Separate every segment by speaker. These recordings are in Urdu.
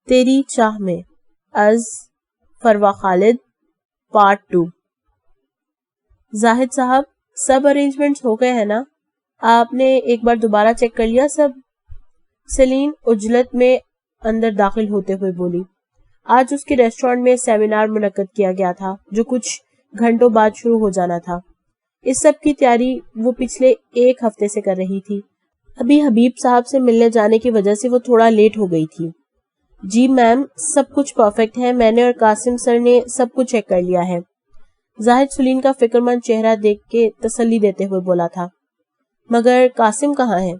Speaker 1: تیری چاہ میں از فروا خالد پارٹ 2۔ زاہد صاحب سب ارینجمنٹس ہو گئے ہیں نا؟ آپ نے ایک بار دوبارہ چیک کر لیا سب؟ سلین عجلت میں اندر داخل ہوتے ہوئے بولی۔ آج اس کے ریسٹورانٹ میں سیمینار منعقد کیا گیا تھا جو کچھ گھنٹوں بعد شروع ہو جانا تھا۔ اس سب کی تیاری وہ پچھلے ایک ہفتے سے کر رہی تھی۔ ابھی حبیب صاحب سے ملنے جانے کی وجہ سے وہ تھوڑا لیٹ ہو گئی تھی۔ جی میم، سب کچھ پرفیکٹ ہے، میں نے اور قاسم سر نے سب کچھ چیک کر لیا ہے۔ زاہد سلین کا فکر مند چہرہ دیکھ کے تسلی دیتے ہوئے بولا تھا۔ مگر قاسم کہاں ہے؟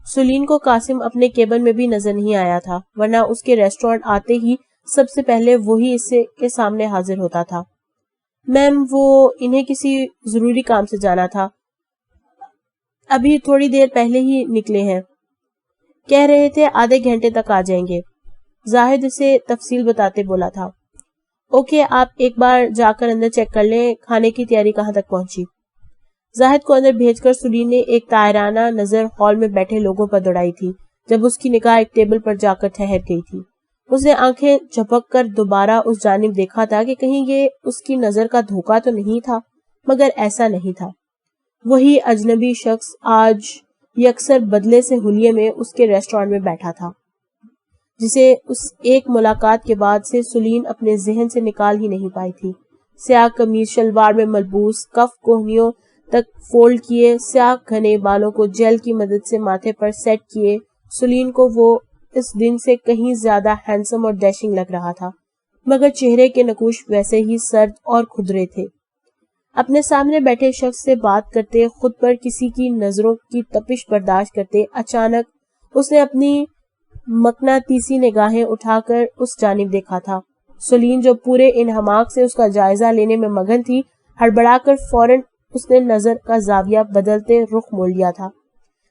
Speaker 1: سلین کو قاسم اپنے کیبن میں بھی نظر نہیں آیا تھا، ورنہ اس کے ریسٹورانٹ آتے ہی سب سے پہلے وہی اس کے سامنے حاضر ہوتا تھا۔ میم وہ انہیں کسی ضروری کام سے جانا تھا، ابھی تھوڑی دیر پہلے ہی نکلے ہیں، کہہ رہے تھے آدھے گھنٹے تک آ جائیں گے۔ زاہد اسے تفصیل بتاتے بولا تھا۔ اوکے، آپ ایک بار جا کر اندر چیک کر لیں کھانے کی تیاری کہاں تک پہنچی۔ زاہد کو اندر بھیج کر سلین نے ایک طائرانہ نظر ہال میں بیٹھے لوگوں پر دوڑائی تھی جب اس کی نگاہ ایک ٹیبل پر جا کر ٹھہر گئی تھی۔ اس نے آنکھیں جھپک کر دوبارہ اس جانب دیکھا تھا کہ کہیں یہ اس کی نظر کا دھوکہ تو نہیں تھا، مگر ایسا نہیں تھا۔ وہی اجنبی شخص آج یکسر بدلے سے حلیے میں اس کے ریسٹورانٹ میں بیٹھا تھا، جسے اس ایک ملاقات کے بعد سے سلین اپنے ذہن سے نکال ہی نہیں پائی تھی۔ سیاہ قمیض شلوار میں ملبوس، کف کوہنیوں تک فولڈ کیے، سیاہ گھنے بالوں کو جیل کی مدد سے ماتھے پر سیٹ کیے، سلین کو وہ اس دن سے کہیں زیادہ ہینڈسم اور ڈیشنگ لگ رہا تھا، مگر چہرے کے نقوش ویسے ہی سرد اور کھدرے تھے۔ اپنے سامنے بیٹھے شخص سے بات کرتے، خود پر کسی کی نظروں کی تپش برداشت کرتے، اچانک اس نے اپنی مقناطیسی نگاہیں اٹھا کر اس جانب دیکھا تھا۔ سلین جو پورے انہماک سے اس کا جائزہ لینے میں مگن تھی، ہڑبڑا کر فوراً اس نے نظر کا زاویہ بدلتے رخ موڑ لیا تھا۔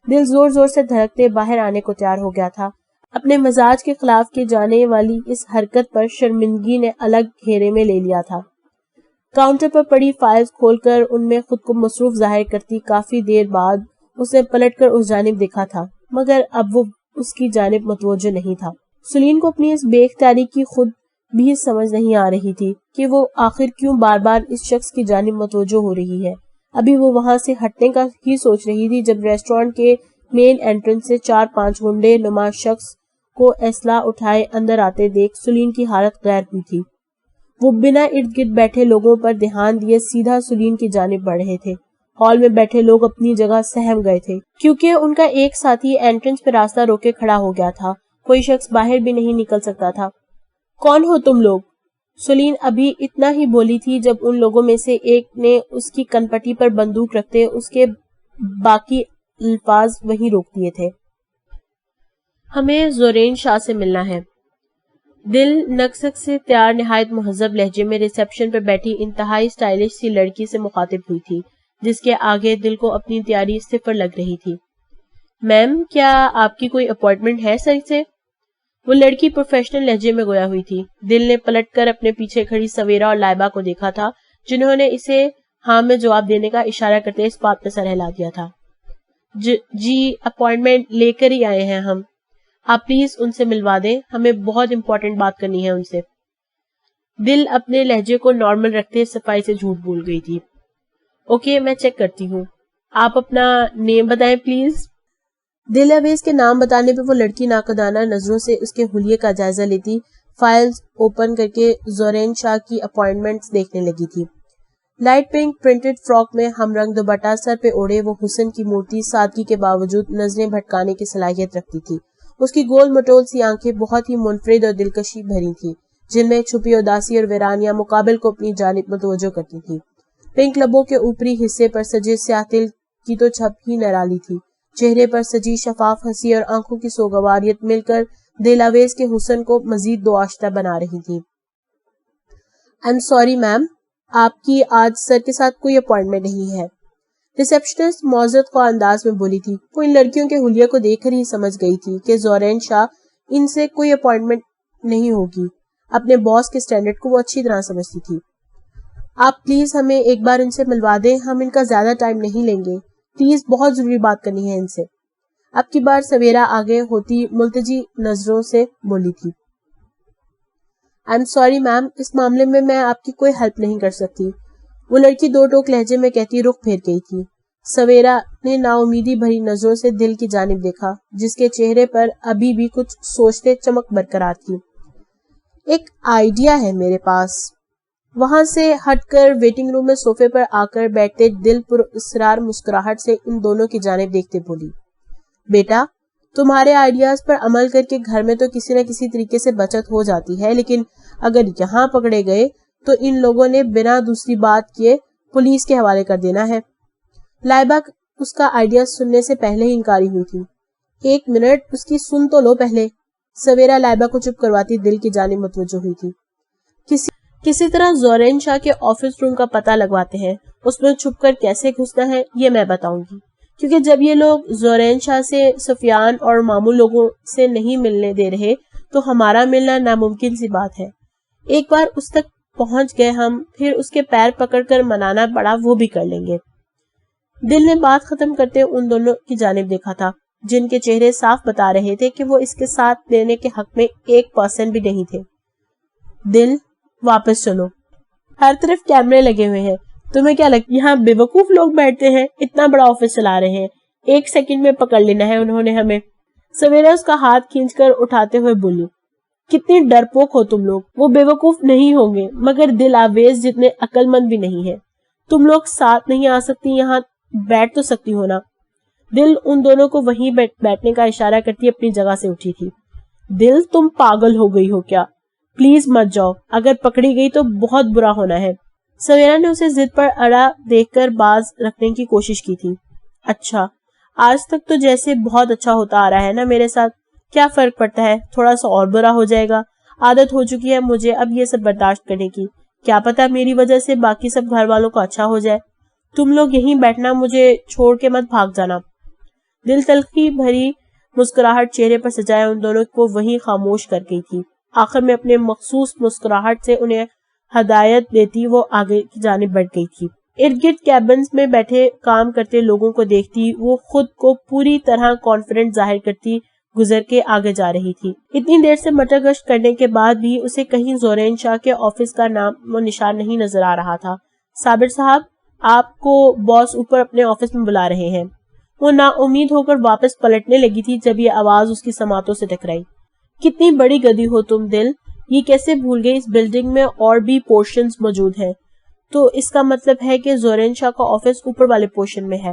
Speaker 1: دل زور زور سے دھڑکتے باہر آنے کو تیار ہو گیا تھا۔ اپنے مزاج کے خلاف کی جانے والی اس حرکت پر شرمندگی نے الگ گھیرے میں لے لیا تھا۔ کاؤنٹر پر پڑی فائلز کھول کر ان میں خود کو مصروف ظاہر کرتی کافی دیر بعد اس نے پلٹ کر اس جانب دیکھا تھا، مگر اب وہ اس کی جانب متوجہ نہیں تھا۔ سلین کو اپنی اس بے اختیاری کی خود بھی سمجھ نہیں آ رہی تھی کہ وہ آخر کیوں بار بار اس شخص کی جانب متوجہ ہو رہی ہے۔ ابھی وہ وہاں سے ہٹنے کا ہی سوچ رہی تھی جب ریسٹورانٹ کے مین انٹرنس سے 4-5 غنڈے نما شخص کو اسلحہ اٹھائے اندر آتے دیکھ سلین کی حالت غیر ہوئی تھی۔ وہ بنا ارد گرد بیٹھے لوگوں پر دھیان دیے سیدھا سلین کی جانب بڑھ رہے تھے۔ ہال میں بیٹھے لوگ اپنی جگہ سہم گئے تھے کیونکہ ان کا ایک ساتھی انٹرنس پہ راستہ روک کے کھڑا ہو گیا تھا۔ کوئی شخص باہر بھی نہیں نکل سکتا تھا۔ کون ہو تم لوگ؟ سلین ابھی اتنا ہی بولی تھی جب ان لوگوں میں سے ایک نے اس کی کن پٹی پر بندوق رکھتے اس کے باقی الفاظ وہیں روک دیے تھے۔ ہمیں زورین شاہ سے ملنا ہے۔ دل نکسک سے تیار نہایت مہذب لہجے میں ریسپشن پر بیٹھی انتہائی سٹائلش سی لڑکی سے مخاطب ہوئی تھی، جس کے آگے دل کو اپنی تیاری صفر لگ رہی تھی۔ میم، کیا آپ کی کوئی اپوائنٹمنٹ ہے سر سے؟ وہ لڑکی پروفیشنل لہجے میں گویا ہوئی تھی۔ دل نے پلٹ کر اپنے پیچھے کھڑی سویرا اور لائبہ کو دیکھا تھا، جنہوں نے اسے ہاں میں جواب دینے کا اشارہ کرتے اس بات پہ سر ہلا دیا تھا۔ جی اپوائنٹمنٹ لے کر ہی آئے ہیں ہم، آپ پلیز ان سے ملوا دیں، ہمیں بہت امپورٹنٹ بات کرنی ہے ان سے۔ دل اپنے لہجے کو نارمل رکھتے صفائی سے جھوٹ بول گئی تھی۔ اوکے، میں چیک کرتی ہوں، آپ اپنا نیم بتائیں پلیز۔ دل اویز کے نام بتانے پہ وہ لڑکی ناقدانہ نظروں سے اس کے حلیے کا جائزہ لیتی فائلز اوپن کر کے زورین شاہ کی اپوائنٹمنٹس دیکھنے لگی تھی۔ لائٹ پنک پرنٹڈ فراک میں ہم رنگ دوپٹہ سر پہ اوڑے وہ حسن کی مورتی سادگی کے باوجود نظریں بھٹکانے کی صلاحیت رکھتی تھی۔ اس کی گول مٹول سی آنکھیں بہت ہی منفرد اور دلکشی بھری تھی، جن میں چھپی اداسی اور ویرانیاں مقابل کو اپنی جانب متوجہ کرتی تھی۔ پنک لبوں کے اوپری حصے پر سجے سیاہ تل کی تو چھپ ہی نرالی تھی، چہرے پر سجی شفاف ہنسی اور آنکھوں کی سوگواریت مل کر دل اویز کے حسن کو مزید دو آشتہ بنا رہی تھی۔ I'm sorry میم، آپ کی آج سر کے ساتھ کوئی اپوائنٹمنٹ نہیں ہے، ریسپشنسٹ معذرت خواہ انداز میں بولی تھی۔ وہ ان لڑکیوں کے حلیے کو دیکھ کر ہی سمجھ گئی تھی کہ زورین شاہ ان سے کوئی اپوائنٹمنٹ نہیں ہوگی۔ اپنے باس کے سٹینڈرڈ کو وہ اچھی طرح سمجھتی تھی۔ آپ پلیز ہمیں ایک بار ان سے ملوا دیں، ہم ان کا زیادہ ٹائم نہیں لیں گے، پلیز بہت ضروری بات کرنی ہے ان سے۔ اب کی بار سویرا آگے ہوتی ملتجی نظروں سے بولی تھی۔ I'm sorry ma'am, اس معاملے میں آپ کی کوئی ہیلپ نہیں کر سکتی. وہ لڑکی دو ٹوک لہجے میں کہتی رخ پھیر گئی تھی. سویرا نے نا امیدی بھری نظروں سے دل کی جانب دیکھا جس کے چہرے پر ابھی بھی کچھ سوچتے چمک برقرار تھی. ایک آئیڈیا ہے میرے پاس. وہاں سے ہٹ کر ویٹنگ روم میں صوفے پر آ کر بیٹھتے دل پر اسرار مسکراہٹ سے ان دونوں کی جانب دیکھتے بولی. بیٹا, تمہارے آئیڈیاز پر عمل کر کے گھر میں تو کسی نہ کسی طریقے سے بچت ہو جاتی ہے, لیکن اگر یہاں پکڑے گئے تو ان لوگوں نے بنا دوسری بات کیے پولیس کے حوالے کر دینا ہے. لائبہ اس کا آئیڈیا سننے سے پہلے ہی انکاری ہوئی تھی. ایک منٹ, اس کی سن تو لو پہلے. سویرا لائبہ کو چپ کرواتی دل کی جانب متوجہ ہوئی تھی. کسی طرح زورین شاہ کے آفس روم کا پتہ لگواتے ہیں. اس میں چھپ کر کیسے گھسنا ہے یہ میں بتاؤں گی, کیونکہ جب یہ لوگ زورین شاہ سے سفیان اور معمول لوگوں سے نہیں ملنے دے رہے تو ہمارا ملنا ناممکن سی بات ہے. ایک بار اس تک پہنچ گئے ہم, پھر اس کے پیر پکڑ کر منانا پڑا وہ بھی کر لیں گے. دل نے بات ختم کرتے ان دونوں کی جانب دیکھا تھا جن کے چہرے صاف بتا رہے تھے کہ وہ اس کے ساتھ دینے کے حق میں 1% بھی نہیں تھے. دل, واپس چلو. ہر طرف کیمرے لگے ہوئے ہیں. تمہیں کیا لگتا ہے یہاں بے وقوف لوگ بیٹھتے ہیں؟ اتنا بڑا آفس چلا رہے ہیں, 1 سیکنڈ میں پکڑ لینا ہے انہوں نے ہمیں. سویرا اس کا ہاتھ کھینچ کر اٹھاتے ہوئے بولی. کتنی ڈرپوک ہو تم لوگ. وہ بے وقوف نہیں ہوں گے مگر دل آویز جتنے عقل مند بھی نہیں ہے. تم لوگ ساتھ نہیں آ سکتی, یہاں بیٹھ تو سکتی ہو نا. دل ان دونوں کو وہیں بیٹھنے کا اشارہ کرتی اپنی جگہ سے اٹھی تھی. دل, تم پاگل ہو گئی ہو کیا؟ پلیز مت جاؤ, اگر پکڑی گئی تو بہت برا ہونا ہے. سویرا نے اسے ضد پر اڑا دیکھ کر باز رکھنے کی کوشش کی تھی. اچھا, آج تک تو جیسے بہت اچھا ہوتا آ رہا ہے نا میرے ساتھ, کیا فرق پڑتا ہے, تھوڑا سا اور برا ہو جائے گا. عادت ہو چکی ہے مجھے اب یہ سب برداشت کرنے کی. کیا پتا میری وجہ سے باقی سب گھر والوں کو اچھا ہو جائے. تم لوگ یہیں بیٹھنا, مجھے چھوڑ کے مت بھاگ جانا. دل تلخی بھری مسکراہٹ چہرے پر سجائے ان دونوں کو وہیں خاموش کر گئی تھی. آخر میں اپنے مخصوص مسکراہٹ سے انہیں ہدایت دیتی وہ آگے کی جانب بڑھ گئی تھی. ارد گرد کیبنز میں بیٹھے کام کرتے لوگوں کو دیکھتی وہ خود کو پوری طرح کانفیڈنٹ ظاہر کرتی گزر کے آگے جا رہی تھی. اتنی دیر سے مٹر گشت کرنے کے بعد بھی اسے کہیں زورین شاہ کے آفس کا نام و نشان نہیں نظر آ رہا تھا. صابر صاحب, آپ کو باس اوپر اپنے آفس میں بلا رہے ہیں. وہ نا امید ہو کر واپس پلٹنے لگی تھی جب یہ آواز اس کی سماعتوں سے ٹکرائی. کتنی بڑی گدی ہو تم دل, یہ کیسے بھول گئی اس بلڈنگ میں اور بھی پورشنز موجود ہیں. تو اس کا مطلب ہے کہ زورین شاہ کا آفس اوپر والے پورشن میں ہے.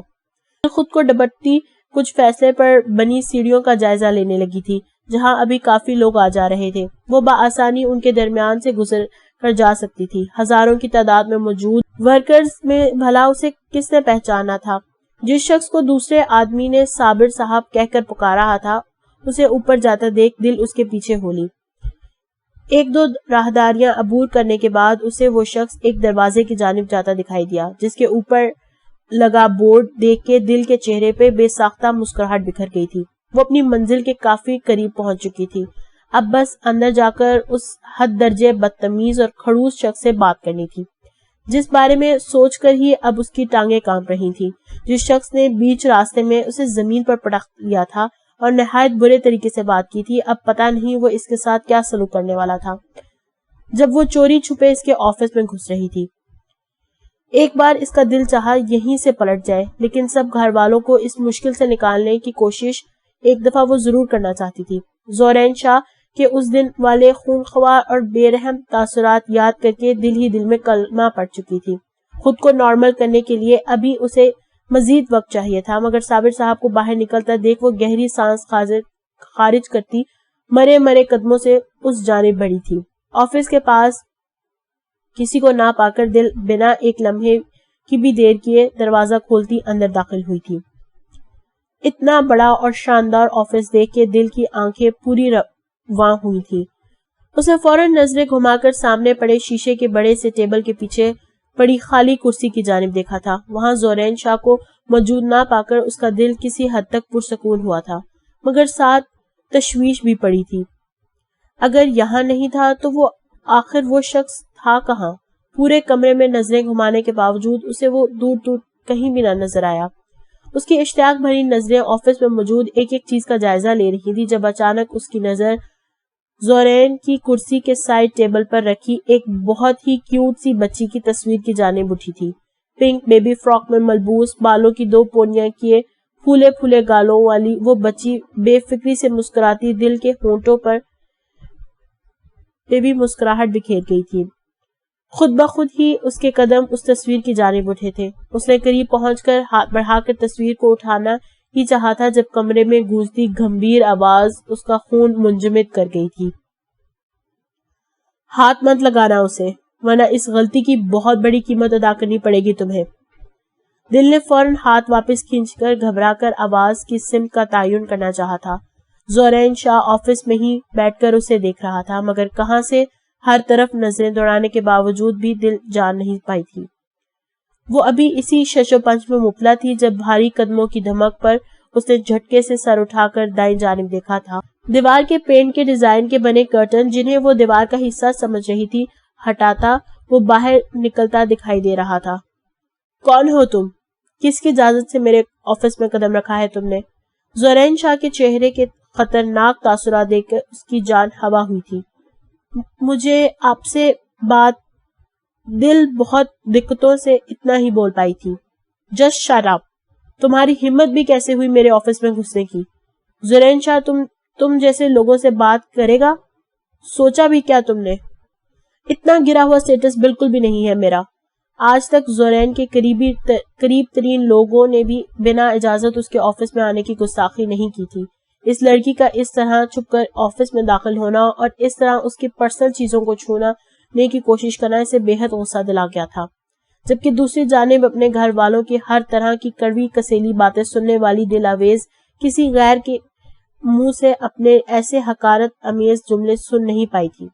Speaker 1: خود کو ڈبٹتی کچھ فیصلے پر بنی سیڑھیوں کا جائزہ لینے لگی تھی جہاں ابھی کافی لوگ آ جا رہے تھے. وہ بآسانی ان کے درمیان سے گزر کر جا سکتی تھی. ہزاروں کی تعداد میں موجود ورکرز میں بھلا اسے کس نے پہچانا تھا. جس شخص کو دوسرے آدمی نے صابر صاحب کہہ کر پکارا تھا اسے اوپر جاتا دیکھ دل اس کے پیچھے ہو لی. 1-2 راہداریاں عبور کرنے کے بعد اسے وہ شخص ایک دروازے کی جانب جاتا دکھائی دیا جس کے اوپر لگا بورڈ دیکھ کے دل کے چہرے پہ بے ساختہ مسکراہٹ بکھر گئی تھی. وہ اپنی منزل کے کافی قریب پہنچ چکی تھی. اب بس اندر جا کر اس حد درجے بدتمیز اور کھڑوس شخص سے بات کرنی تھی جس بارے میں سوچ کر ہی اب اس کی ٹانگیں کانپ رہی تھیں. جس شخص نے بیچ راستے میں اسے زمین پر پٹخ لیا تھا اور نہایت برے طریقے سے بات کی تھی, اب پتہ نہیں وہ اس کے ساتھ کیا سلوک کرنے والا تھا جب وہ چوری چھپے اس کے آفس میں گھس رہی تھی. ایک بار اس کا دل چاہا یہیں سے پلٹ جائے, لیکن سب گھر والوں کو اس مشکل سے نکالنے کی کوشش ایک دفعہ وہ ضرور کرنا چاہتی تھی. زورین شاہ کے اس دن والے خونخوار اور بے رحم تاثرات یاد کر کے دل ہی دل میں کلمہ پڑ چکی تھی. خود کو نارمل کرنے کے لیے ابھی اسے مزید وقت چاہیے تھا, مگر صابر صاحب کو باہر نکلتا دیکھ وہ گہری سانس خارج کرتی مرے قدموں سے اس جانب بڑھی تھی. آفس کے پاس کسی کو نہ پا کر دل بنا ایک لمحے کی بھی دیر کیے دروازہ کھولتی اندر داخل ہوئی تھی. اتنا بڑا اور شاندار آفس دیکھ کے دل کی آنکھیں پوری رواں ہوئی تھی. اس نے فوراً نظریں گھما کر سامنے پڑے شیشے کے بڑے سے ٹیبل کے پیچھے پڑی خالی کرسی کی جانب دیکھا تھا. وہاں زورین شاہ کو موجود نہ پا کر اس کا دل کسی حد تک پرسکون ہوا تھا, مگر ساتھ تشویش بھی پڑی تھی. اگر یہاں نہیں تھا تو وہ آخر وہ شخص تھا کہاں؟ پورے کمرے میں نظریں گھمانے کے باوجود اسے وہ دور دور کہیں بھی نہ نظر آیا. اس کی اشتیاق بھری نظریں آفس میں موجود ایک ایک چیز کا جائزہ لے رہی تھی جب اچانک اس کی نظر زورین کی کرسی کے سائڈ ٹیبل پر رکھی ایک بہت ہی کیوٹ سی بچی کی تصویر کی جانب اٹھی تھی. پنک بیبی فراک میں ملبوس، بالوں کی 2 پونیاں کیے، پھولے پھولے گالوں والی وہ بچی بے فکری سے مسکراتی دل کے ہونٹوں پر بھی مسکراہٹ بکھیر گئی تھی. خود بخود ہی اس کے قدم اس تصویر کی جانب اٹھے تھے. اس نے قریب پہنچ کر ہاتھ بڑھا کر تصویر کو اٹھانا ہی چاہا تھا جب کمرے میں گونجتی گمبھیر آواز اس کا خون منجمد کر گئی تھی. ہاتھ مت لگانا اسے، ورنہ اس غلطی کی بہت بڑی قیمت ادا کرنی پڑے گی تمہیں. دل نے فوراً ہاتھ واپس کھینچ کر گھبرا کر آواز کی سمت کا تعین کرنا چاہا تھا. زورین شاہ آفس میں ہی بیٹھ کر اسے دیکھ رہا تھا، مگر کہاں سے ہر طرف نظریں دوڑانے کے باوجود بھی دل جان نہیں پائی تھی. وہ ابھی اسی شش و پنج میں مبتلا تھی جب بھاری قدموں کی دھمک پر اس نے جھٹکے سے سر اٹھا کر دائیں جانب دیکھا تھا. دیوار کے پینٹ کے ڈیزائن کے بنے کرٹن جنہیں وہ دیوار کا حصہ سمجھ رہی تھی ہٹاتا وہ باہر نکلتا دکھائی دے رہا تھا. کون ہو تم؟ کس کی اجازت سے میرے آفس میں قدم رکھا ہے تم نے؟ زورین شاہ کے چہرے کے خطرناک تاثرات دیکھ کر اس کی جان ہوا ہوئی تھی. مجھے آپ سے بات دل بہت دقتوں سے اتنا ہی بول پائی تھی. Just shut up. تمہاری ہمت بھی کیسے ہوئی میرے آفس میں گھسنے کی؟ زورین شاہ تم جیسے لوگوں سے بات کرے گا؟ سوچا بھی کیا تم نے؟ اتنا گرا ہوا سٹیٹس بالکل بھی نہیں ہے میرا. آج تک زورین کے قریب ترین لوگوں نے بھی بنا اجازت اس کے آفس میں آنے کی گستاخی نہیں کی تھی. اس لڑکی کا اس طرح چھپ کر آفس میں داخل ہونا اور اس طرح اس کی پرسنل چیزوں کو چھونے کی کوشش کرنا اسے بے حد غصہ دلا گیا تھا. جبکہ دوسری جانب اپنے گھر والوں کی ہر طرح کی کڑوی کسیلی باتیں سننے والی دل آویز کسی غیر کے منہ سے اپنے ایسے حقارت امیز جملے سن نہیں پائی تھی.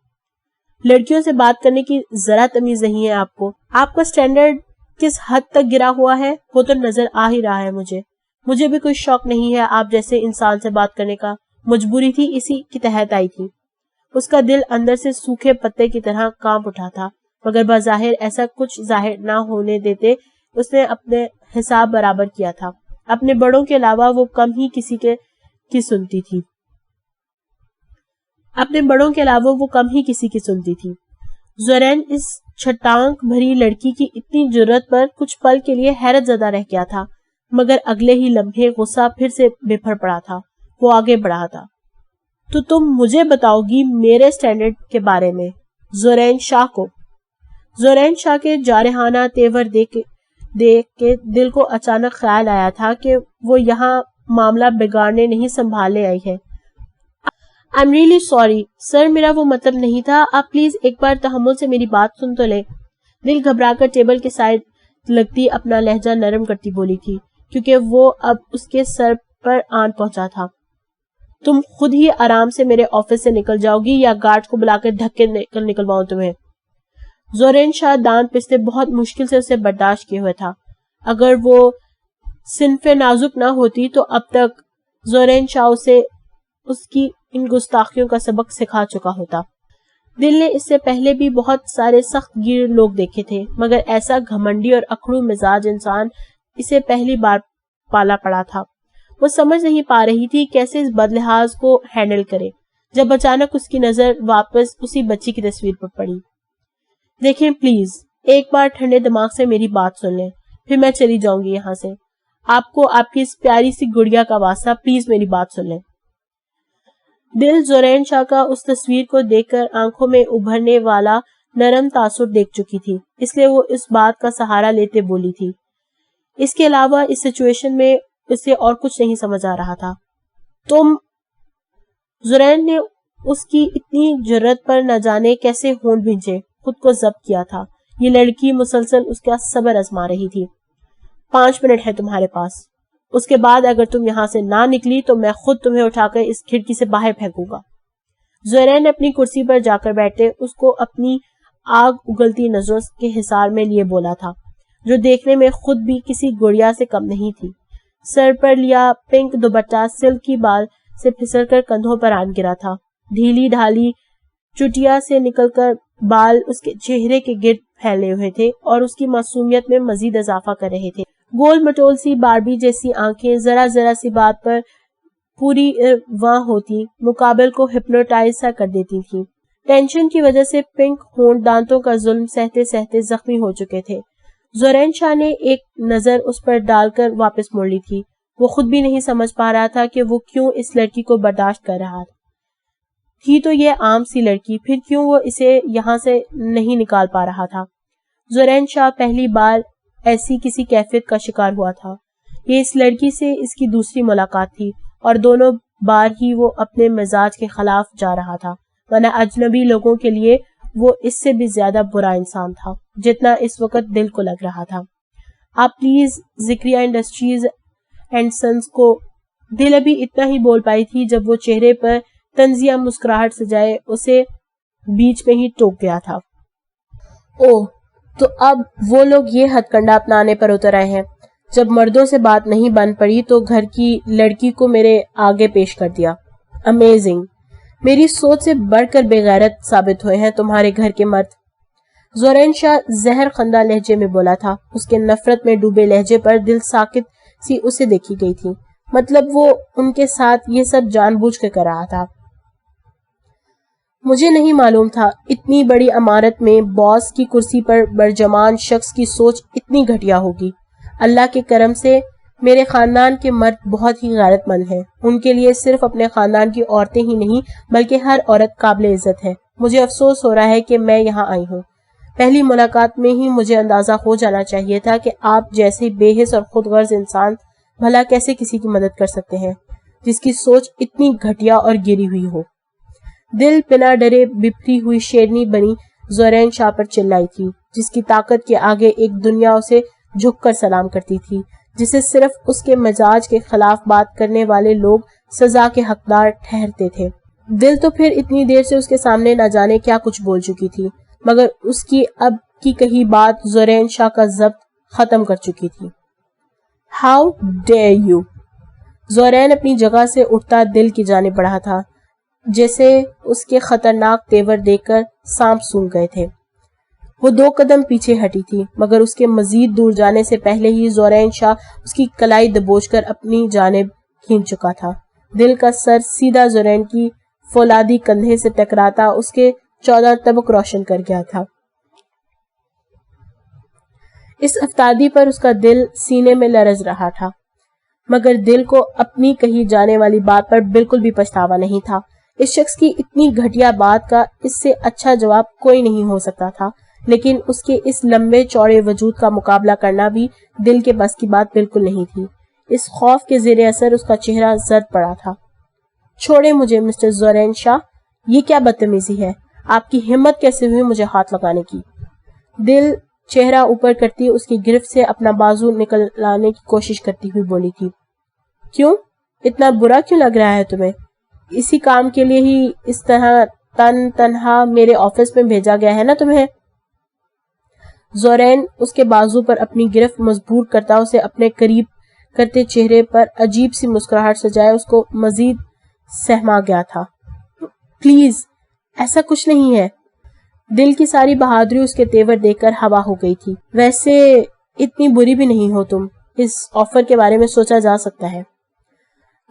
Speaker 1: لڑکیوں سے بات کرنے کی ذرا تمیز نہیں ہے آپ کو؟ آپ کا سٹینڈرڈ کس حد تک گرا ہوا ہے وہ تو نظر آ ہی رہا ہے مجھے بھی کوئی شوق نہیں ہے آپ جیسے انسان سے بات کرنے کا. مجبوری تھی، اسی کی تحت آئی تھی. اس کا دل اندر سے سوکھے پتے کی طرح کانپ اٹھا تھا، مگر بظاہر ایسا کچھ ظاہر نہ ہونے دیتے اس نے اپنے حساب برابر کیا تھا. اپنے بڑوں کے علاوہ وہ کم ہی کسی کی سنتی تھی. زورین اس چھٹانک بھری لڑکی کی اتنی جرأت پر کچھ پل کے لیے حیرت زدہ رہ گیا تھا، مگر اگلے ہی لمحے غصہ پھر سے بفر پڑا تھا. وہ آگے بڑھا تھا. تو تم مجھے بتاؤ گی میرے سٹینڈرڈ کے بارے میں؟ زورین شاہ کے جارحانہ تیور دیکھ کے دل کو اچانک خیال آیا تھا کہ وہ یہاں معاملہ بگاڑنے نہیں سنبھالنے آئی ہے. I'm really sorry سر، میرا وہ مطلب نہیں تھا. آپ پلیز ایک بار تحمل سے میری بات سن تو لیں. دل گھبرا کر ٹیبل کے سائڈ لگتی اپنا لہجہ نرم کرتی بولی تھی، کیونکہ وہ اب اس کے سر پر آن پہنچا تھا. تم خود ہی آرام سے میرے آفس سے نکل جاؤ گی یا گارڈ کو بلا کر دھکے نکلواؤں تمہیں؟ زورین شاہ دانت پستے بہت مشکل سے اسے برداشت کیے ہوئے تھا. اگر وہ صنف نازک نہ ہوتی تو اب تک زورین شاہ اسے اس کی ان گستاخیوں کا سبق سکھا چکا ہوتا. دل نے اس سے پہلے بھی بہت سارے سخت گیر لوگ دیکھے تھے، مگر ایسا گھمنڈی اور اکڑو مزاج انسان اسے پہلی بار پالا پڑا تھا. وہ سمجھ نہیں پا رہی تھی کیسے اس بدلحاظ کو ہینڈل کرے، جب اچانک اس کی نظر واپس اسی بچی کی تصویر پر پڑی. دیکھیں پلیز، ایک بار ٹھنڈے دماغ سے میری بات سن لیں، پھر میں چلی جاؤں گی یہاں سے. آپ کو آپ کی اس پیاری سی گڑیا کا واسطہ، پلیز میری بات سن لیں. دل زورین شاہ کا اس تصویر کو دیکھ کر آنکھوں میں ابھرنے والا نرم تاثر دیکھ چکی تھی، اس لیے وہ اس بات کا سہارا لیتے بولی تھی. اس کے علاوہ اس سچویشن میں اسے اور کچھ نہیں سمجھ آ رہا تھا. زورین نے اس کی اتنی جرأت پر نہ جانے کیسے ہونٹ بھینچے خود کو ضبط کیا تھا. یہ لڑکی مسلسل اس کا صبر آزما رہی تھی. 5 منٹ ہے تمہارے پاس، اس کے بعد اگر تم یہاں سے نہ نکلی تو میں خود تمہیں اٹھا کر اس کھڑکی سے باہر پھینکوں گا. زورین اپنی کرسی پر جا کر بیٹھے اس کو اپنی آگ اگلتی نظروں کے حصار میں لیے بولا تھا، جو دیکھنے میں خود بھی کسی گڑیا سے کم نہیں تھی. سر پر لیا پنک دوپٹہ سلک کی بال سے پھسل کر کندھوں پر آن گرا تھا. ڈھیلی ڈھالی چٹیا سے نکل کر بال اس کے چہرے کے گرد پھیلے ہوئے تھے اور اس کی معصومیت میں مزید اضافہ کر رہے تھے. گول مٹول سی باربی جیسی آنکھیں ذرا ذرا سی بات پر پوری وہاں ہوتی مقابل کو ہپنوٹائز سا کر دیتی تھی. ٹینشن کی وجہ سے پنک ہونٹ دانتوں کا ظلم سہتے سہتے زخمی ہو چکے تھے. زورین شاہ نے ایک نظر اس پر ڈال کر واپس موڑ لی تھی. وہ خود بھی نہیں سمجھ پا رہا تھا کہ وہ کیوں اس لڑکی کو برداشت کر رہا تھی تو یہ عام سی لڑکی، پھر کیوں وہ اسے یہاں سے نہیں نکال پا رہا تھا. زورین شاہ پہلی بار ایسی کسی کیفیت کا شکار ہوا تھا. یہ اس لڑکی سے اس کی دوسری ملاقات تھی اور دونوں بار ہی وہ اپنے مزاج کے خلاف جا رہا تھا، ورنہ اجنبی لوگوں کے لیے وہ اس سے بھی زیادہ برا انسان تھا جتنا اس وقت دل کو لگ رہا تھا. آپ please Zakariya industries and sons کو. دل ابھی اتنا ہی بول پائی تھی جب وہ چہرے پر طنزیہ مسکراہٹ سجائے اسے بیچ میں ہی ٹوک گیا تھا. اوہ، تو اب وہ لوگ یہ ہتھ کنڈا اپنانے پر اتر آئے ہیں. جب مردوں سے بات نہیں بن پڑی تو گھر کی لڑکی کو میرے آگے پیش کر دیا. امیزنگ. میری سوچ سے بڑھ کر بے غیرت ثابت ہوئے ہیں تمہارے گھر کے مرد. زورین شاہ زہر خندہ لہجے میں بولا تھا. اس کے نفرت میں ڈوبے لہجے پر دل ساکت سی اسے دیکھی گئی تھی. مطلب وہ ان کے ساتھ یہ سب جان بوجھ کے کر رہا تھا. مجھے نہیں معلوم تھا اتنی بڑی عمارت میں باس کی کرسی پر برجمان شخص کی سوچ اتنی گھٹیا ہوگی. اللہ کے کرم سے میرے خاندان کے مرد بہت ہی غیرت مند ہیں. ان کے لیے صرف اپنے خاندان کی عورتیں ہی نہیں بلکہ ہر عورت قابل عزت ہے. مجھے افسوس ہو رہا ہے کہ میں یہاں آئی ہوں. پہلی ملاقات میں ہی مجھے اندازہ ہو جانا چاہیے تھا کہ آپ جیسے بے حس اور خود غرض انسان بھلا کیسے کسی کی مدد کر سکتے ہیں جس کی سوچ اتنی گھٹیا اور گری ہوئی ہو. دل بنا ڈرے بپھری ہوئی شیرنی بنی زورین شاہ پر چلائی تھی، جس کی طاقت کے آگے ایک دنیا اسے جھک کر سلام کرتی تھی، جسے صرف اس کے مزاج کے خلاف بات کرنے والے لوگ سزا کے حقدار ٹھہرتے تھے. دل تو پھر اتنی دیر سے اس کے سامنے نہ جانے کیا کچھ بول چکی تھی، مگر اس کی اب کی کہی بات زورین شاہ کا ضبط ختم کر چکی تھی. How dare you. زورین اپنی جگہ سے اٹھتا دل کی جانب بڑھا تھا، جیسے اس کے خطرناک تیور دیکھ کر سانپ سونگ گئے تھے. وہ 2 قدم پیچھے ہٹی تھی، مگر اس کے مزید دور جانے سے پہلے ہی زورین شاہ اس کی کلائی دبوچ کر اپنی جانب کھینچ چکا تھا. دل کا سر سیدھا زورین کی فولادی کندھے سے ٹکراتا اس کے 14 طبق روشن کر گیا تھا. اس افتادی پر اس کا دل سینے میں لرز رہا تھا، مگر دل کو اپنی کہی جانے والی بات پر بالکل بھی پچھتاوا نہیں تھا. اس شخص کی اتنی گھٹیا بات کا اس سے اچھا جواب کوئی نہیں ہو سکتا تھا، لیکن اس کے اس لمبے چوڑے وجود کا مقابلہ کرنا بھی دل کے بس کی بات بالکل نہیں تھی. اس خوف کے زیر اثر اس کا چہرہ زرد پڑا تھا. چھوڑے مجھے مسٹر زورین شاہ، یہ کیا بدتمیزی ہے؟ آپ کی ہمت کیسے ہوئی مجھے ہاتھ لگانے کی؟ دل چہرہ اوپر کرتی اس کی گرفت سے اپنا بازو نکلانے کی کوشش کرتی ہوئی بولی تھی. کیوں؟ اتنا برا کیوں لگ رہا ہے تمہیں؟ اسی کام کے لیے ہی اس طرح تنہا میرے آفس میں بھیجا گیا ہے نا تمہیں؟ زورین اس کے بازو پر اپنی گرفت مضبوط کرتا اسے اپنے قریب کرتے چہرے پر عجیب سی مسکراہٹ سجائے اس کو مزید سہما گیا تھا. پلیز ایسا کچھ نہیں ہے. دل کی ساری بہادری اس کے تیور دیکھ کر ہوا ہو گئی تھی. ویسے اتنی بری بھی نہیں ہو تم، اس آفر کے بارے میں سوچا جا سکتا ہے.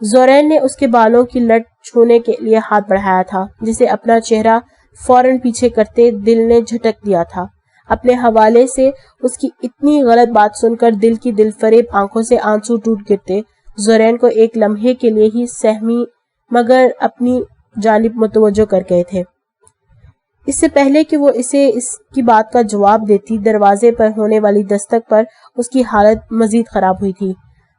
Speaker 1: زورین نے اس کے بالوں کی لٹ چھونے کے لیے ہاتھ بڑھایا تھا، جسے اپنا چہرہ فوراً پیچھے کرتے دل نے جھٹک دیا تھا. اپنے حوالے سے اس کی اتنی غلط بات سن کر دل کی دل فریب آنکھوں سے آنسو ٹوٹ گرتے زورین کو ایک لمحے کے لیے ہی سہمی مگر اپنی جانب متوجہ کر گئے تھے. اس سے پہلے کہ وہ اسے اس کی بات کا جواب دیتی، دروازے پر ہونے والی دستک پر اس کی حالت مزید خراب ہوئی تھی.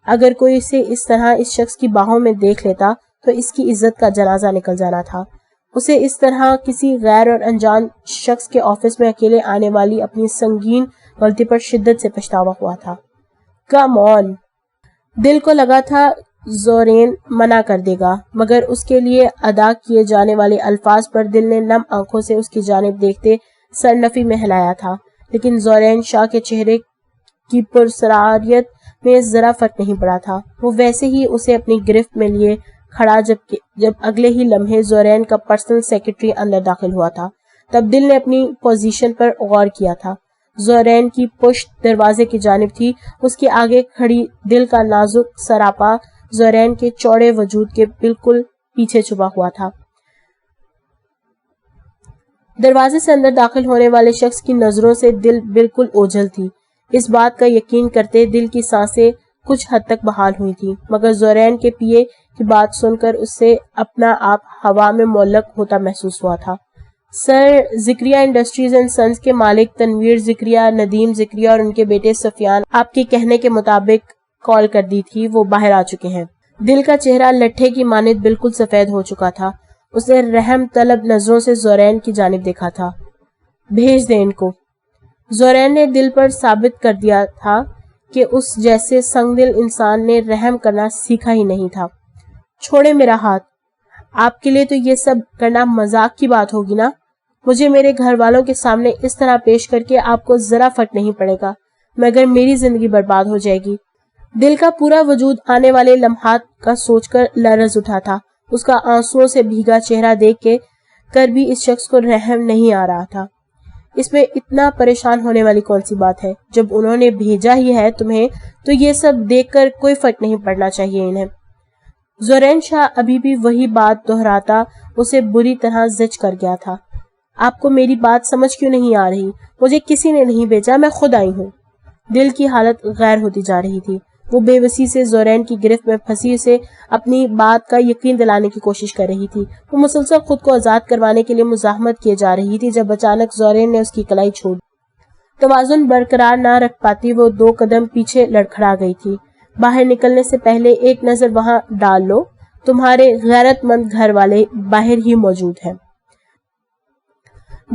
Speaker 1: اگر کوئی اسے اس طرح اس شخص کی باہوں میں دیکھ لیتا تو اس کی عزت کا جنازہ نکل جانا تھا. اسے اس طرح کسی غیر اور انجان شخص کے آفس میں اکیلے آنے والی اپنی سنگین غلطی پر شدت سے پچھتاوا ہوا تھا. کم آن. دل کو لگا تھا زورین منع کر دے گا، مگر اس کے لیے ادا کیے جانے والے الفاظ پر دل نے نم آنکھوں سے اس کی جانب دیکھتے سر نفی میں ہلایا تھا. لیکن زورین شاہ کے چہرے کی پرسراریت میں ذرا فرق نہیں پڑا تھا. وہ ویسے ہی اسے اپنی گرفت میں لیے کھڑا جب اگلے ہی لمحے زورین کا پرسنل سیکرٹری اندر داخل ہوا تھا. تب دل نے اپنی پوزیشن پر غور کیا تھا. زورین کی پشت دروازے کی جانب تھی. اس کے آگے کھڑی دل کا نازک سراپا زورین کے چوڑے وجود کے بالکل پیچھے چھپا ہوا تھا۔ دروازے سے اندر داخل ہونے والے شخص کی نظروں سے دل بالکل اوجھل تھی۔ اس بات کا یقین کرتے دل کی سانسیں کچھ حد تک بحال ہوئی تھی، مگر زورین کے پیے کی بات سن کر اسے اپنا آپ ہوا میں معلق ہوتا محسوس ہوا تھا۔ سر ذکریہ انڈسٹریز اینڈ سنز کے مالک تنویر ذکریہ، ندیم ذکریہ اور ان کے بیٹے سفیان آپ کے کہنے کے مطابق کال کر دی تھی، وہ باہر آ چکے ہیں۔ دل کا چہرہ لٹھے کی مانند بالکل سفید ہو چکا تھا۔ اس نے رحم طلب نظروں سے زورین کی جانب دیکھا تھا۔ بھیج دیں ان کو۔ زورین نے دل پر ثابت کر دیا تھا کہ اس جیسے سنگ دل انسان نے رحم کرنا سیکھا ہی نہیں تھا۔ چھوڑے میرا ہاتھ، آپ کے لیے تو یہ سب کرنا مذاق کی بات ہوگی نا۔ مجھے میرے گھر والوں کے سامنے اس طرح پیش کر کے آپ کو ذرا فرق نہیں پڑے گا، مگر میری زندگی برباد ہو جائے گی۔ دل کا پورا وجود آنے والے لمحات کا سوچ کر لرز اٹھا تھا۔ اس کا آنسوؤں سے بھیگا چہرہ دیکھ کے کر بھی اس شخص کو رحم نہیں آ رہا تھا۔ اس میں اتنا پریشان ہونے والی کون سی بات ہے؟ جب انہوں نے بھیجا ہی ہے تمہیں تو یہ سب دیکھ کر کوئی فرق نہیں پڑنا چاہیے انہیں۔ زورین شاہ ابھی بھی وہی بات دہراتا اسے بری طرح زج کر گیا تھا۔ آپ کو میری بات سمجھ کیوں نہیں آ رہی؟ مجھے کسی نے نہیں بھیجا، میں خود آئی ہوں۔ دل کی حالت غیر ہوتی جا رہی تھی۔ وہ بے بسی سے زورین کی گرفت میں پھنسی اسے اپنی بات کا یقین دلانے کی کوشش کر رہی تھی۔ وہ مسلسل خود کو آزاد کروانے کے لیے مزاحمت کیے جا رہی تھی جب اچانک زورین نے اس کی کلائی چھوڑ دی۔ توازن برقرار نہ رکھ پاتی وہ 2 قدم پیچھے لڑکھڑا گئی تھی۔ باہر نکلنے سے پہلے ایک نظر وہاں ڈال لو، تمہارے غیرت مند گھر والے باہر ہی موجود ہیں۔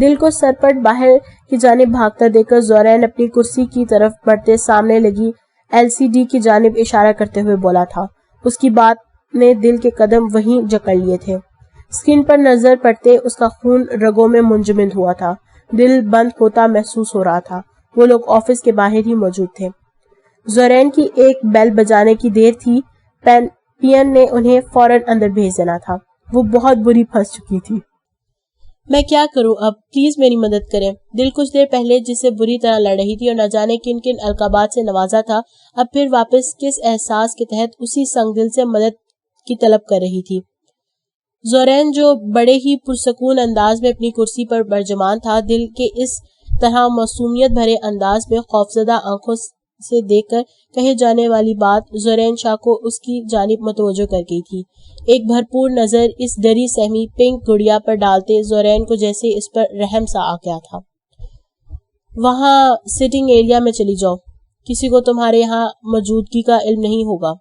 Speaker 1: دل کو سرپٹ باہر کی جانب بھاگتا دیکھ کر زورین اپنی کرسی کی طرف بڑھتے سامنے لگی LCD کی جانب اشارہ کرتے ہوئے بولا تھا۔ اس کی بات نے دل کے قدم وہیں جکڑ لیے تھے۔ اسکرین پر نظر پڑتے اس کا خون رگوں میں منجمد ہوا تھا۔ دل بند ہوتا محسوس ہو رہا تھا۔ وہ لوگ آفس کے باہر ہی موجود تھے۔ زورین کی ایک بیل بجانے کی دیر تھی۔ پین نے انہیں فوراً اندر بھیج دینا تھا۔ وہ بہت بری پھنس چکی تھی۔ میں کیا کروں اب؟ پلیز میری مدد کریں۔ دل کچھ دیر پہلے جس سے بری طرح لڑ رہی تھی اور نہ جانے کن کن القابات سے نوازا تھا، اب پھر واپس کس احساس کے تحت اسی سنگ دل سے مدد کی طلب کر رہی تھی۔ زورین جو بڑے ہی پرسکون انداز میں اپنی کرسی پر برجمان تھا، دل کے اس طرح معصومیت بھرے انداز میں خوفزدہ آنکھوں سے دیکھ کر کہے جانے والی بات زورین شاہ کو اس کی جانب متوجہ کر گئی تھی۔ ایک بھرپور نظر اس ڈری سہمی پنک گڑیا پر ڈالتے زورین کو جیسے اس پر رحم سا آ گیا تھا۔ وہاں سٹنگ ایریا میں چلی جاؤ، کسی کو تمہارے یہاں موجودگی کا علم نہیں ہوگا۔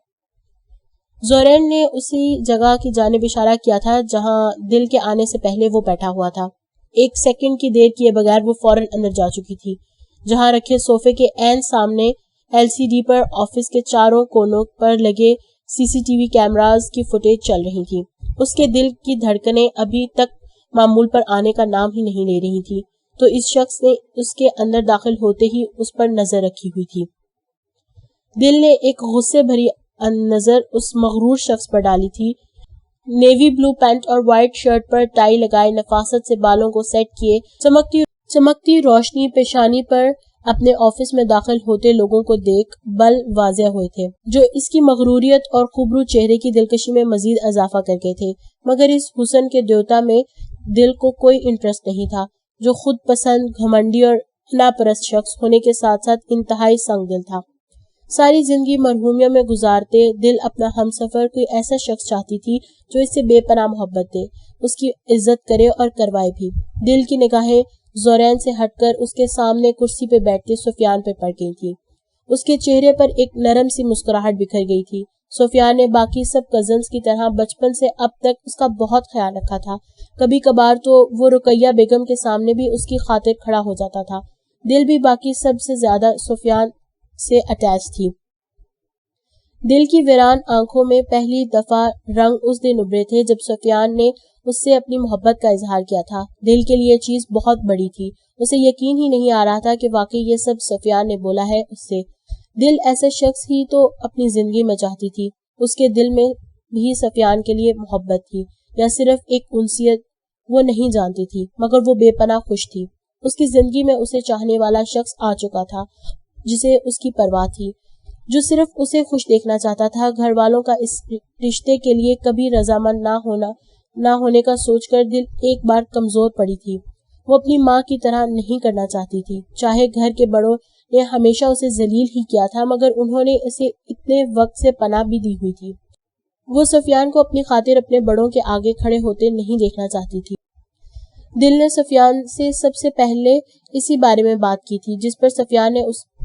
Speaker 1: زورین نے اسی جگہ کی جانب اشارہ کیا تھا جہاں دل کے آنے سے پہلے وہ بیٹھا ہوا تھا۔ 1 سیکنڈ کی دیر کیے بغیر وہ فوراً اندر جا چکی تھی، جہاں رکھے صوفے کے عین سامنے LCD پر آفس کے چاروں کونوں پر لگے CCTV کیمراز کی فوٹیج چل رہی تھی۔ اس کے دل کی دھڑکنیں ابھی تک معمول پر آنے کا نام ہی نہیں لے رہی تھی، تو اس شخص نے اس کے اندر داخل ہوتے ہی اس پر نظر رکھی ہوئی تھی۔ دل نے ایک غصے بھری نظر اس مغرور شخص پر ڈالی تھی۔ نیوی بلو پینٹ اور وائٹ شرٹ پر ٹائی لگائے، نفاست سے بالوں کو سیٹ کیے، چمکتی روشنی پیشانی پر اپنے آفس میں داخل ہوتے لوگوں کو دیکھ بل واضح ہوئے تھے، جو اس کی مغروریت اور خوبرو چہرے کی دلکشی میں مزید اضافہ کر گئے تھے۔ مگر اس حسن کے دیوتا میں دل کو کوئی انٹرسٹ نہیں تھا، جو خود پسند، گھمنڈی اور انا پرست شخص ہونے کے ساتھ ساتھ انتہائی سنگ دل تھا۔ ساری زندگی مرحومیوں میں گزارتے دل اپنا ہمسفر کوئی ایسا شخص چاہتی تھی جو اس سے بے پناہ محبت دے، اس کی عزت کرے اور کروائے بھی۔ دل کی نگاہیں زورین سے ہٹ کر اس کے سامنے کرسی پہ بیٹھتے سفیان پہ پڑ گئی تھی۔ اس کے چہرے پر ایک نرم سی مسکراہٹ بکھر گئی تھی۔ سفیان نے باقی سب کزنز کی طرح بچپن سے اب تک اس کا بہت خیال رکھا تھا۔ کبھی کبھار تو وہ رقیہ بیگم کے سامنے بھی اس کی خاطر کھڑا ہو جاتا تھا۔ دل بھی باقی سب سے زیادہ سفیان سے اٹیچ تھی۔ دل کی ویران آنکھوں میں پہلی دفعہ رنگ اس دن ابھرے تھے جب سفیان نے اس سے اپنی محبت کا اظہار کیا تھا۔ دل کے لیے چیز بہت بڑی تھی، اسے یقین ہی نہیں آ رہا تھا کہ واقعی یہ سب سفیان نے بولا ہے اس سے۔ دل ایسے شخص ہی تو اپنی زندگی میں چاہتی تھی۔ اس کے دل میں بھی سفیان کے لیے محبت تھی یا صرف ایک انسیت، وہ نہیں جانتی تھی، مگر وہ بے پناہ خوش تھی۔ اس کی زندگی میں اسے چاہنے والا شخص آ چکا تھا جسے اس کی پرواہ تھی۔ جو صرف اسے خوش دیکھنا چاہتا تھا. گھر والوں کا اس رشتے کے لیے کبھی رضامند نہ ہونے کا سوچ کر دل ایک بار کمزور پڑی تھی. وہ اپنی ماں کی طرح نہیں کرنا چاہتی تھی. چاہے گھر کے بڑوں نے ہمیشہ اسے ذلیل ہی کیا تھا مگر انہوں نے اسے اتنے وقت سے پناہ بھی دی ہوئی تھی. وہ سفیان کو اپنی خاطر اپنے بڑوں کے آگے کھڑے ہوتے نہیں دیکھنا چاہتی تھی. دل نے سفیان سے سب سے پہلے اسی بارے میں بات کی تھی جس پر سفیان نے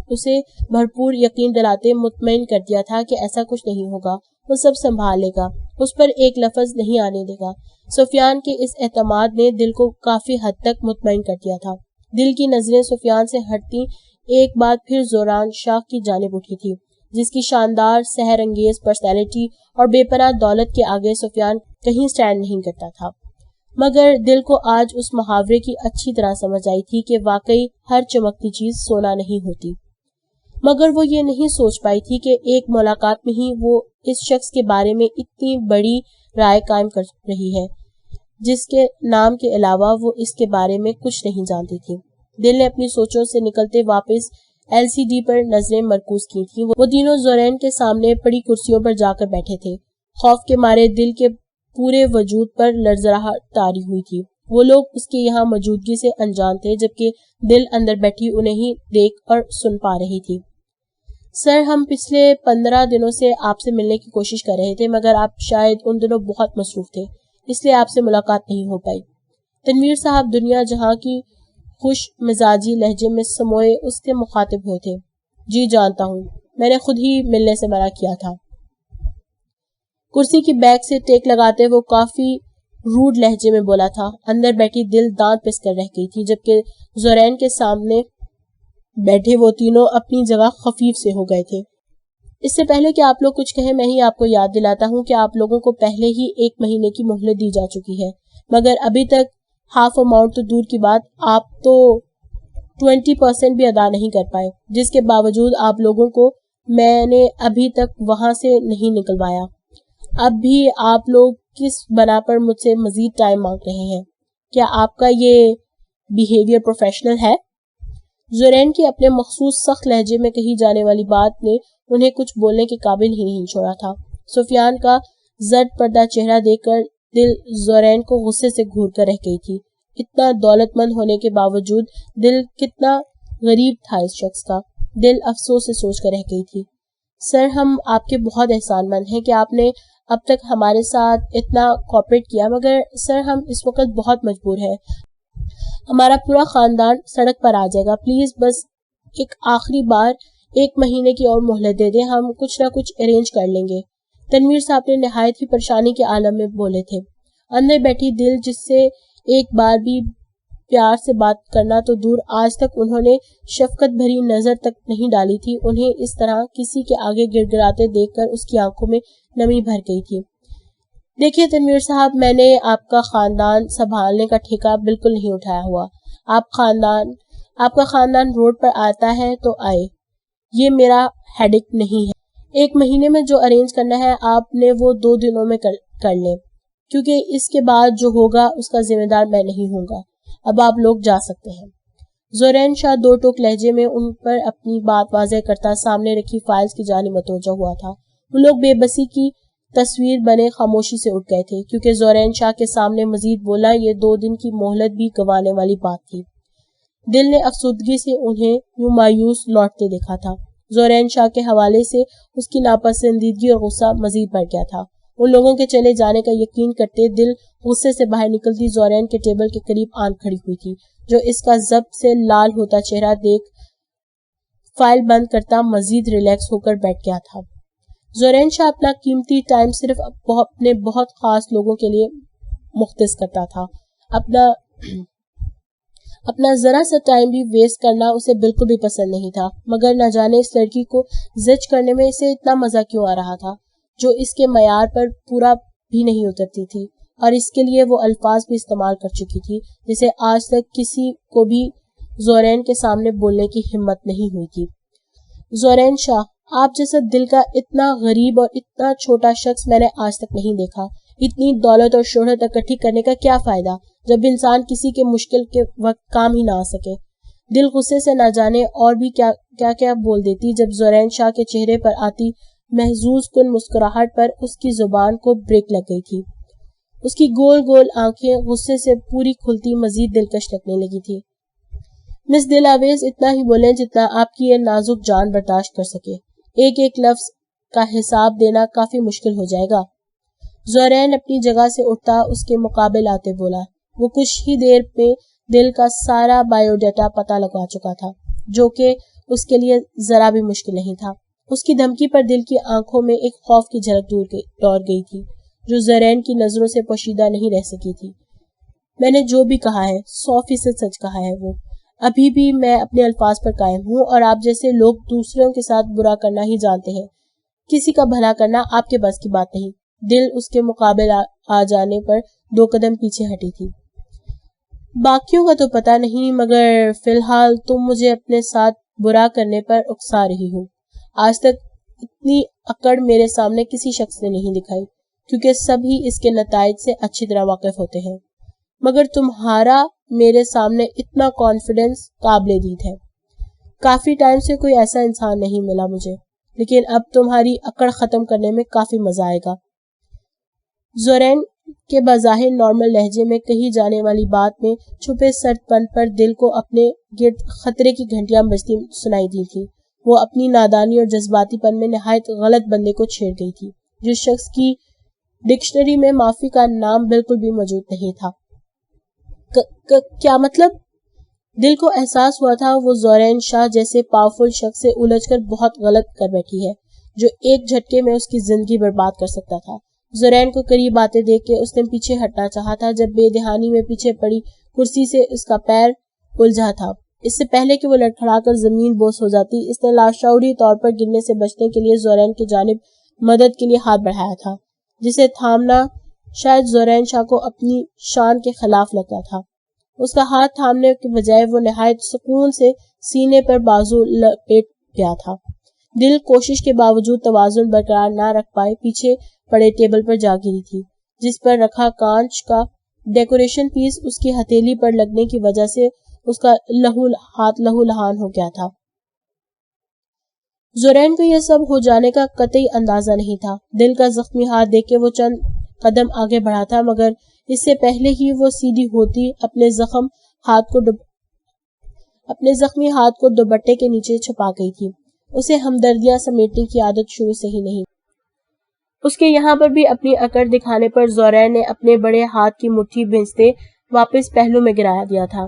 Speaker 1: اسے بھرپور یقین دلاتے مطمئن کر دیا تھا کہ ایسا کچھ نہیں ہوگا. وہ سب سنبھال لے گا. اس پر ایک لفظ نہیں آنے دے گا. سفیان کے اس اعتماد نے دل کو کافی حد تک مطمئن کر دیا تھا. دل کی نظریں سفیان سے ہٹتی ایک بار پھر زوران شاہ کی جانب اٹھی تھی جس کی شاندار سحر انگیز پرسنالٹی اور بے پناہ دولت کے آگے سفیان کہیں سٹینڈ نہیں کرتا تھا. مگر دل کو آج اس محاورے کی اچھی طرح سمجھ آئی تھی کہ واقعی ہر چمکتی چیز سونا نہیں ہوتی. مگر وہ یہ نہیں سوچ پائی تھی کہ ایک ملاقات میں ہی وہ اس شخص کے بارے میں اتنی بڑی رائے قائم کر رہی ہے جس کے نام کے علاوہ وہ اس کے بارے میں کچھ نہیں جانتی تھی. دل نے اپنی سوچوں سے نکلتے واپس LCD پر نظریں مرکوز کی تھی. وہ تینوں زورین کے سامنے پڑی کرسیوں پر جا کر بیٹھے تھے. خوف کے مارے دل کے پورے وجود پر لرزراہٹ طاری ہوئی تھی. وہ لوگ اس کے یہاں موجودگی سے انجان تھے جبکہ دل اندر بیٹھی انہیں ہی دیکھ اور سن پا رہی تھی. سر، ہم پچھلے 15 دنوں سے آپ سے ملنے کی کوشش کر رہے تھے مگر آپ شاید ان دنوں بہت مصروف تھے اس لیے آپ سے ملاقات نہیں ہو پائی. تنویر صاحب دنیا جہاں کی خوش مزاجی لہجے میں سموئے اس کے مخاطب ہوئے تھے. جی جانتا ہوں، میں نے خود ہی ملنے سے منع کیا تھا. کرسی کی بیک سے ٹیک لگاتے وہ کافی روڈ لہجے میں بولا تھا. اندر بیٹھی دل دانت پس کر رہ گئی تھی جبکہ زورین کے سامنے بیٹھے وہ تینوں اپنی جگہ خفیف سے ہو گئے تھے. اس سے پہلے کہ آپ لوگ کچھ کہیں میں ہی آپ کو یاد دلاتا ہوں کہ آپ لوگوں کو پہلے ہی 1 مہینے کی مہلت دی جا چکی ہے مگر ابھی تک ہاف اماؤنٹ تو دور کی بات آپ تو 20% بھی ادا نہیں کر پائے جس کے باوجود آپ لوگوں کو میں نے ابھی تک وہاں سے نہیں نکلوایا. اب بھی آپ لوگ کس بنا پر مجھ سے مزید ٹائم مانگ رہے ہیں؟ کیا آپ کا یہ بیہیویئر پروفیشنل ہے؟ زورین کی اپنے مخصوص سخت لہجے میں کہی جانے والی بات نے انہیں کچھ بولنے کے قابل ہی نہیں چھوڑا تھا. سفیان کا زرد پردہ چہرہ دیکھ کر دل زورین کو غصے سے گھور کر رہ گئی تھی. اتنا دولت مند ہونے کے باوجود دل کتنا غریب تھا اس شخص کا. دل افسوس سے سوچ کر رہ گئی تھی. سر، ہم آپ کے بہت احسان مند ہیں کہ آپ نے اب تک ہمارے ساتھ اتنا کوآپریٹ کیا مگر سر ہم اس وقت بہت مجبور ہیں. ہمارا پورا خاندان سڑک پر آ جائے گا. پلیز بس ایک آخری بار 1 مہینے کی اور مہلت دے دیں. ہم کچھ نہ کچھ ارینج کر لیں گے. تنویر صاحب نے نہایت ہی پریشانی کے عالم میں بولے تھے. اندر بیٹھی دل جس سے ایک بار بھی پیار سے بات کرنا تو دور آج تک انہوں نے شفقت بھری نظر تک نہیں ڈالی تھی، انہیں اس طرح کسی کے آگے گڑ گڑاتے دیکھ کر اس کی آنکھوں میں نمی بھر گئی تھی. دیکھیے تنویر صاحب، میں نے آپ کا خاندان سنبھالنے کا ٹھیکہ بالکل نہیں اٹھایا ہوا. آپ کا خاندان روڈ پر آتا ہے تو آئے، یہ میرا ہیڈک نہیں ہے. 1 مہینے میں جو ارینج کرنا ہے آپ نے وہ 2 دنوں میں کر لیں کیونکہ اس کے بعد جو ہوگا اس کا ذمہ دار میں نہیں ہوں گا. اب آپ لوگ جا سکتے ہیں. زورین شاہ 2 ٹوک لہجے میں ان پر اپنی بات واضح کرتا سامنے رکھی فائلز کی جانب متوجہ ہوا تھا. وہ لوگ بے بسی کی تصویر بنے خاموشی سے اٹھ گئے تھے کیونکہ زورین شاہ کے سامنے مزید بولنا یہ 2 دن کی مہلت بھی گنوانے والی بات تھی. دل نے افسردگی سے انہیں یوں مایوس لوٹتے دیکھا تھا. زورین شاہ کے حوالے سے اس کی ناپسندیدگی اور غصہ مزید بڑھ گیا تھا. ان لوگوں کے چلے جانے کا یقین کرتے دل غصے سے باہر نکلتی زورین کے ٹیبل کے قریب آن کھڑی ہوئی تھی جو اس کا ضبط سے لال ہوتا چہرہ دیکھ فائل بند کرتا مزید ریلیکس ہو کر بیٹھ گیا تھا. زورین شاہ اپنا قیمتی ٹائم صرف اپنے بہت خاص لوگوں کے لیے مختص کرتا تھا. اپنا ذرا سا ٹائم بھی ویسٹ کرنا اسے بالکل بھی پسند نہیں تھا. مگر نہ جانے اس لڑکی کو زج کرنے میں اسے اتنا مزہ کیوں آ رہا تھا جو اس کے معیار پر پورا بھی نہیں اترتی تھی اور اس کے لیے وہ الفاظ بھی استعمال کر چکی تھی جسے آج تک کسی کو بھی زورین کے سامنے بولنے کی ہمت نہیں ہوئی تھی. زورین شاہ، آپ جیسا دل کا اتنا غریب اور اتنا چھوٹا شخص میں نے آج تک نہیں دیکھا. اتنی دولت اور شہرت اکٹھی کرنے کا کیا فائدہ جب انسان کسی کے مشکل کے وقت کام ہی نہ آ سکے. دل غصے سے نہ جانے اور بھی کیا بول دیتی جب زورین شاہ کے چہرے پر آتی محظوظ کن مسکراہٹ پر اس کی زبان کو بریک لگ گئی تھی. اس کی گول گول آنکھیں غصے سے پوری کھلتی مزید دلکش لگنے لگی تھی. مس دل آویز اتنا ہی بولیں جتنا آپ کی یہ نازک جان برداشت کر سکے. ایک ایک لفظ کا حساب دینا کافی مشکل ہو جائے گا. زورین اپنی جگہ سے اٹھتا اس کے مقابل آتے بولا. وہ کچھ ہی دیر میں دل کا سارا بایو ڈیٹا پتہ لگا چکا تھا جو کہ اس کے لیے ذرا بھی مشکل نہیں تھا. اس کی دھمکی پر دل کی آنکھوں میں ایک خوف کی جھلک دوڑ گئی تھی جو زورین کی نظروں سے پوشیدہ نہیں رہ سکی تھی. میں نے جو بھی کہا ہے 100% سچ کہا ہے. وہ ابھی بھی میں اپنے الفاظ پر قائم ہوں اور آپ جیسے لوگ دوسروں کے ساتھ برا کرنا ہی جانتے ہیں. کسی کا بھلا کرنا آپ کے بس کی بات نہیں. دل اس کے مقابل آ جانے پر 2 قدم پیچھے ہٹی تھی. باقیوں کا تو پتہ نہیں مگر فی الحال تم مجھے اپنے ساتھ برا کرنے پر اکسا رہی ہو. آج تک اتنی اکڑ میرے سامنے کسی شخص نے نہیں دکھائی کیونکہ سبھی اس کے نتائج سے اچھی طرح واقف ہوتے ہیں. مگر تمہارا میرے سامنے اتنا کانفیڈنس قابل دید ہے. کافی ٹائم سے کوئی ایسا انسان نہیں ملا مجھے. لیکن اب تمہاری اکڑ ختم کرنے میں کافی مزہ آئے گا. زورین کے بظاہر نارمل لہجے میں کہی جانے والی بات میں چھپے سرد پن پر دل کو اپنے گرد خطرے کی گھنٹیاں بجتی سنائی دی تھی. وہ اپنی نادانی اور جذباتی پن میں نہایت غلط بندے کو چھیڑ گئی تھی. جس شخص کی ڈکشنری میں معافی کا نام بالکل بھی موجود نہیں تھا. کیا مطلب؟ دل کو احساس ہوا تھا وہ زورین شاہ جیسے پاورفل شخص سے الجھ کر بہت غلط کر بیٹھی ہے جو ایک جھٹکے میں اس کی زندگی برباد کر سکتا تھا. زورین کو قریب آتے دیکھ کے اس نے پیچھے ہٹنا چاہا تھا جب بے دہانی میں پیچھے پڑی کرسی سے اس کا پیر الجھا تھا. اس سے پہلے کہ وہ لڑکھڑا کر زمین بوس ہو جاتی اس نے لاشعوری طور پر گرنے سے بچنے کے لیے زورین کی جانب مدد کے لیے ہاتھ بڑھایا تھا جسے تھامنا شاید زورین شاہ کو اپنی شان کے خلاف لگتا تھا. اس کا ہاتھ تھامنے کے بجائے وہ نہایت سکون سے سینے پر بازو لپیٹ گیا تھا. دل کوشش کے باوجود توازن برقرار نہ رکھ پائے پیچھے پڑے ٹیبل پر جا گری تھی جس پر رکھا کانچ کا ڈیکوریشن پیس اس کی ہتھیلی پر لگنے کی وجہ سے اس کا ہاتھ لہو لہان ہو گیا تھا. زورین کو یہ سب ہو جانے کا قطعی اندازہ نہیں تھا. دل کا زخمی ہاتھ دیکھ کے وہ چند قدم آگے بڑھا تھا مگر اس سے پہلے ہی وہ سیدھی ہوتی اپنے زخمی ہاتھ کو دوپٹے کے نیچے چھپا گئی تھی. اسے ہمدردیاں سمیٹنے کی عادت شروع سے ہی نہیں. اس کے یہاں پر بھی اپنی اکڑ دکھانے پر زورین نے اپنے بڑے ہاتھ کی مٹھی بھینجتے واپس پہلو میں گرایا دیا تھا.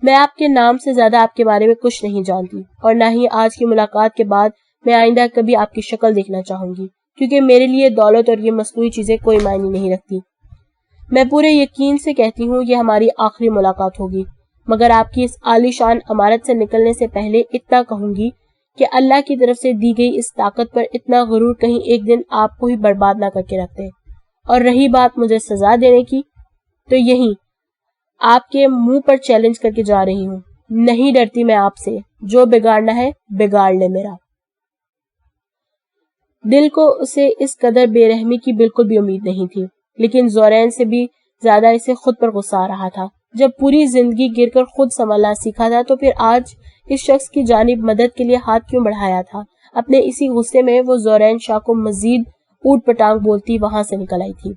Speaker 1: میں آپ کے نام سے زیادہ آپ کے بارے میں کچھ نہیں جانتی اور نہ ہی آج کی ملاقات کے بعد میں آئندہ کبھی آپ کی شکل دیکھنا چاہوں گی کیونکہ میرے لیے دولت اور یہ مصنوعی چیزیں کوئی معنی نہیں رکھتی. میں پورے یقین سے کہتی ہوں یہ ہماری آخری ملاقات ہوگی مگر آپ کی اس عالی شان عمارت سے نکلنے سے پہلے اتنا کہوں گی کہ اللہ کی طرف سے دی گئی اس طاقت پر اتنا غرور کہیں ایک دن آپ کو ہی برباد نہ کر کے رکھ دے. اور رہی بات مجھے سزا دینے کی تو یہی آپ کے منہ پر چیلنج کر کے جا رہی ہوں. نہیں ڈرتی میں آپ سے. جو بگاڑنا ہے بگاڑ لے میرا. دل کو اسے اس قدر بے رحمی کی بالکل بھی امید نہیں تھی لیکن زورین سے بھی زیادہ اسے خود پر غصہ آ رہا تھا. جب پوری زندگی گر کر خود سنبھلنا سیکھا تھا تو پھر آج اس شخص کی جانب مدد کے لیے ہاتھ کیوں بڑھایا تھا. اپنے اسی غصے میں وہ زورین شاہ کو مزید اوٹ پٹانگ بولتی وہاں سے نکل آئی تھی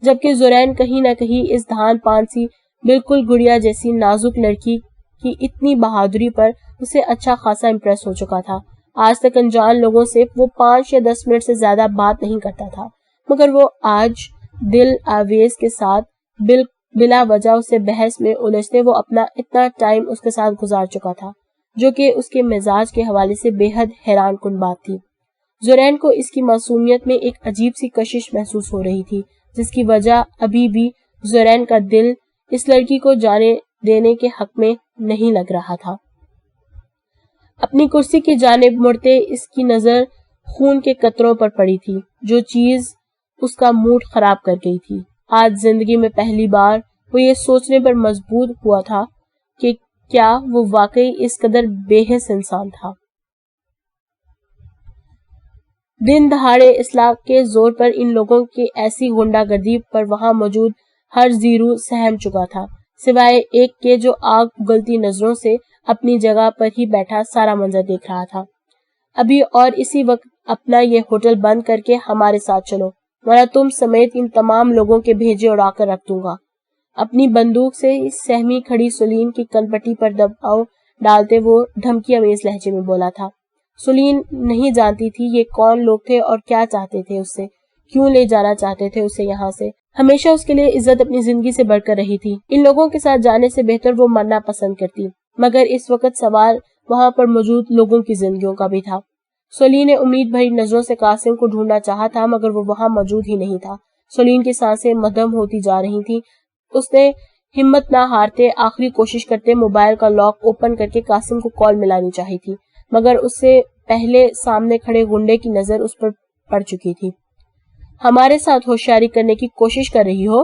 Speaker 1: جبکہ زورین کہیں نہ کہیں اس دھان پان سی بالکل گڑیا جیسی نازک لڑکی کی اتنی بہادری پر اسے اچھا خاصا امپریس ہو چکا تھا. آج تک انجان لوگوں سے وہ 5 یا 10 منٹ سے زیادہ بات نہیں کرتا تھا مگر وہ آج دل آویز کے ساتھ بلا وجہ اسے بحث میں الجھتے وہ اپنا اتنا ٹائم اس کے ساتھ گزار چکا تھا جو کہ اس کے مزاج کے حوالے سے بے حد حیران کن بات تھی. زورین کو اس کی معصومیت میں ایک عجیب سی کشش محسوس ہو رہی تھی جس کی وجہ ابھی بھی زورین کا دل اس لڑکی کو جانے دینے کے حق میں نہیں لگ رہا تھا. اپنی کرسی کی جانب مڑتے اس کی نظر خون کے قطروں پر پڑی تھی جو چیز اس کا موڈ خراب کر گئی تھی. آج زندگی میں پہلی بار وہ یہ سوچنے پر مجبور ہوا تھا کہ کیا وہ واقعی اس قدر بے حس انسان تھا. دن دہاڑے اصلاح کے زور پر ان لوگوں کی ایسی غنڈہ گردی پر وہاں موجود ہر زیرو سہم چکا تھا. سوائے ایک کے جو آگ اگلتی نظروں سے اپنی جگہ پر ہی بیٹھا سارا منظر دیکھ رہا تھا۔ ابھی اور اسی وقت اپنا یہ ہوٹل بند کر کے ہمارے ساتھ چلو، ورنہ تم سمیت ان تمام لوگوں کے بھیجے اڑا کر رکھ دوں گا۔ اپنی بندوق سے سہمی کھڑی سلین کی کنپٹی پر دباؤ ڈالتے وہ دھمکی امیز لہجے میں بولا تھا۔ سلین نہیں جانتی تھی یہ کون لوگ تھے اور کیا چاہتے تھے اس سے، کیوں لے جانا چاہتے تھے اسے یہاں سے۔ ہمیشہ اس کے لیے عزت اپنی زندگی سے بڑھ کر رہی تھی۔ ان لوگوں کے ساتھ جانے سے بہتر وہ مرنا پسند کرتی، مگر اس وقت سوال وہاں پر موجود لوگوں کی زندگیوں کا بھی تھا۔ سلین نے امید بھری نظروں سے قاسم کو ڈھونڈنا چاہا تھا، مگر وہ وہاں موجود ہی نہیں تھا۔ سلین کی سانسیں مدھم ہوتی جا رہی تھیں۔ اس نے ہمت نہ ہارتے آخری کوشش کرتے موبائل کا لاک اوپن کر کے قاسم کو کال ملانی چاہی تھی، مگر اس سے پہلے سامنے کھڑے گنڈے کی نظر اس پر پڑ چکی تھی۔ ہمارے ساتھ ہوشیاری کرنے کی کوشش کر رہی ہو؟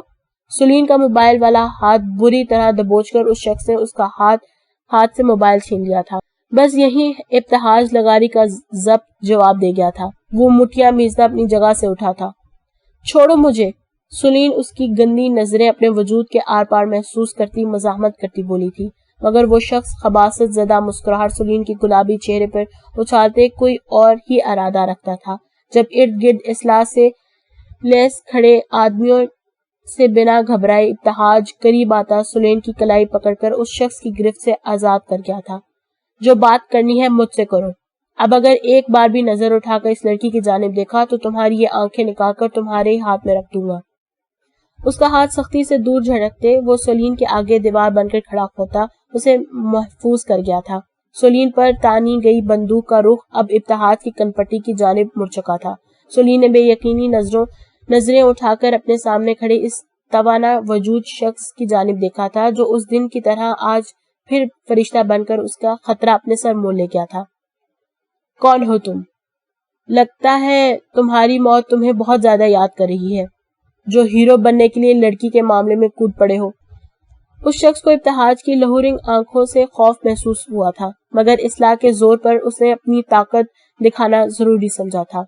Speaker 1: سلین کا موبائل والا ہاتھ بری طرح دبوچ کر اس شخص نے اس کا ہاتھ سے موبائل چھین لیا تھا۔ بس یہی ابتہاج لغاری کا ضبط جواب دے گیا تھا۔ وہ مٹھیاں میزدہ اپنی جگہ سے اٹھا تھا۔ چھوڑو مجھے، سلین اس کی گندی نظریں اپنے وجود کے آر پار محسوس کرتی مزاحمت کرتی بولی تھی، مگر وہ شخص خباثت زدہ مسکراہٹ سلین کی گلابی چہرے پر اچھالتے کوئی اور ہی ارادہ رکھتا تھا۔ جب ارد گرد اسلحہ سے لیس کھڑے آدمیوں سے بنا گھبرائے ابتہاج قریب آتا سلین کی کلائی پکڑ کر اس شخص کی گرفت سے آزاد کر گیا تھا۔ جو بات کرنی ہے مجھ سے کرو، اب اگر ایک بار بھی نظر اٹھا کر اس لڑکی کی جانب دیکھا تو تمہاری یہ آنکھیں نکال کر تمہارے ہی ہاتھ میں رکھ دوں گا۔ اس کا ہاتھ سختی سے دور جھٹکتے وہ سلین کے آگے دیوار بن کر کھڑا ہوتا اسے محفوظ کر گیا تھا۔ سلین پر تانی گئی بندوق کا رخ اب ابتہاج کی کنپٹی کی جانب مڑ چکا تھا۔ سلین نے بے یقینی نظریں اٹھا کر اپنے سامنے کھڑے اس توانا وجود شخص کی جانب دیکھا تھا جو اس دن کی طرح آج پھر فرشتہ بن کر اس کا خطرہ اپنے سر مول لے گیا تھا۔ کون ہو تم؟ لگتا ہے تمہاری موت تمہیں بہت زیادہ یاد کر رہی ہے، جو ہیرو بننے کے لیے لڑکی کے معاملے میں کود پڑے ہو۔ اس شخص کو ابتہاج کی لہورنگ آنکھوں سے خوف محسوس ہوا تھا، مگر اصلاح کے زور پر اس نے اپنی طاقت دکھانا ضروری سمجھا تھا۔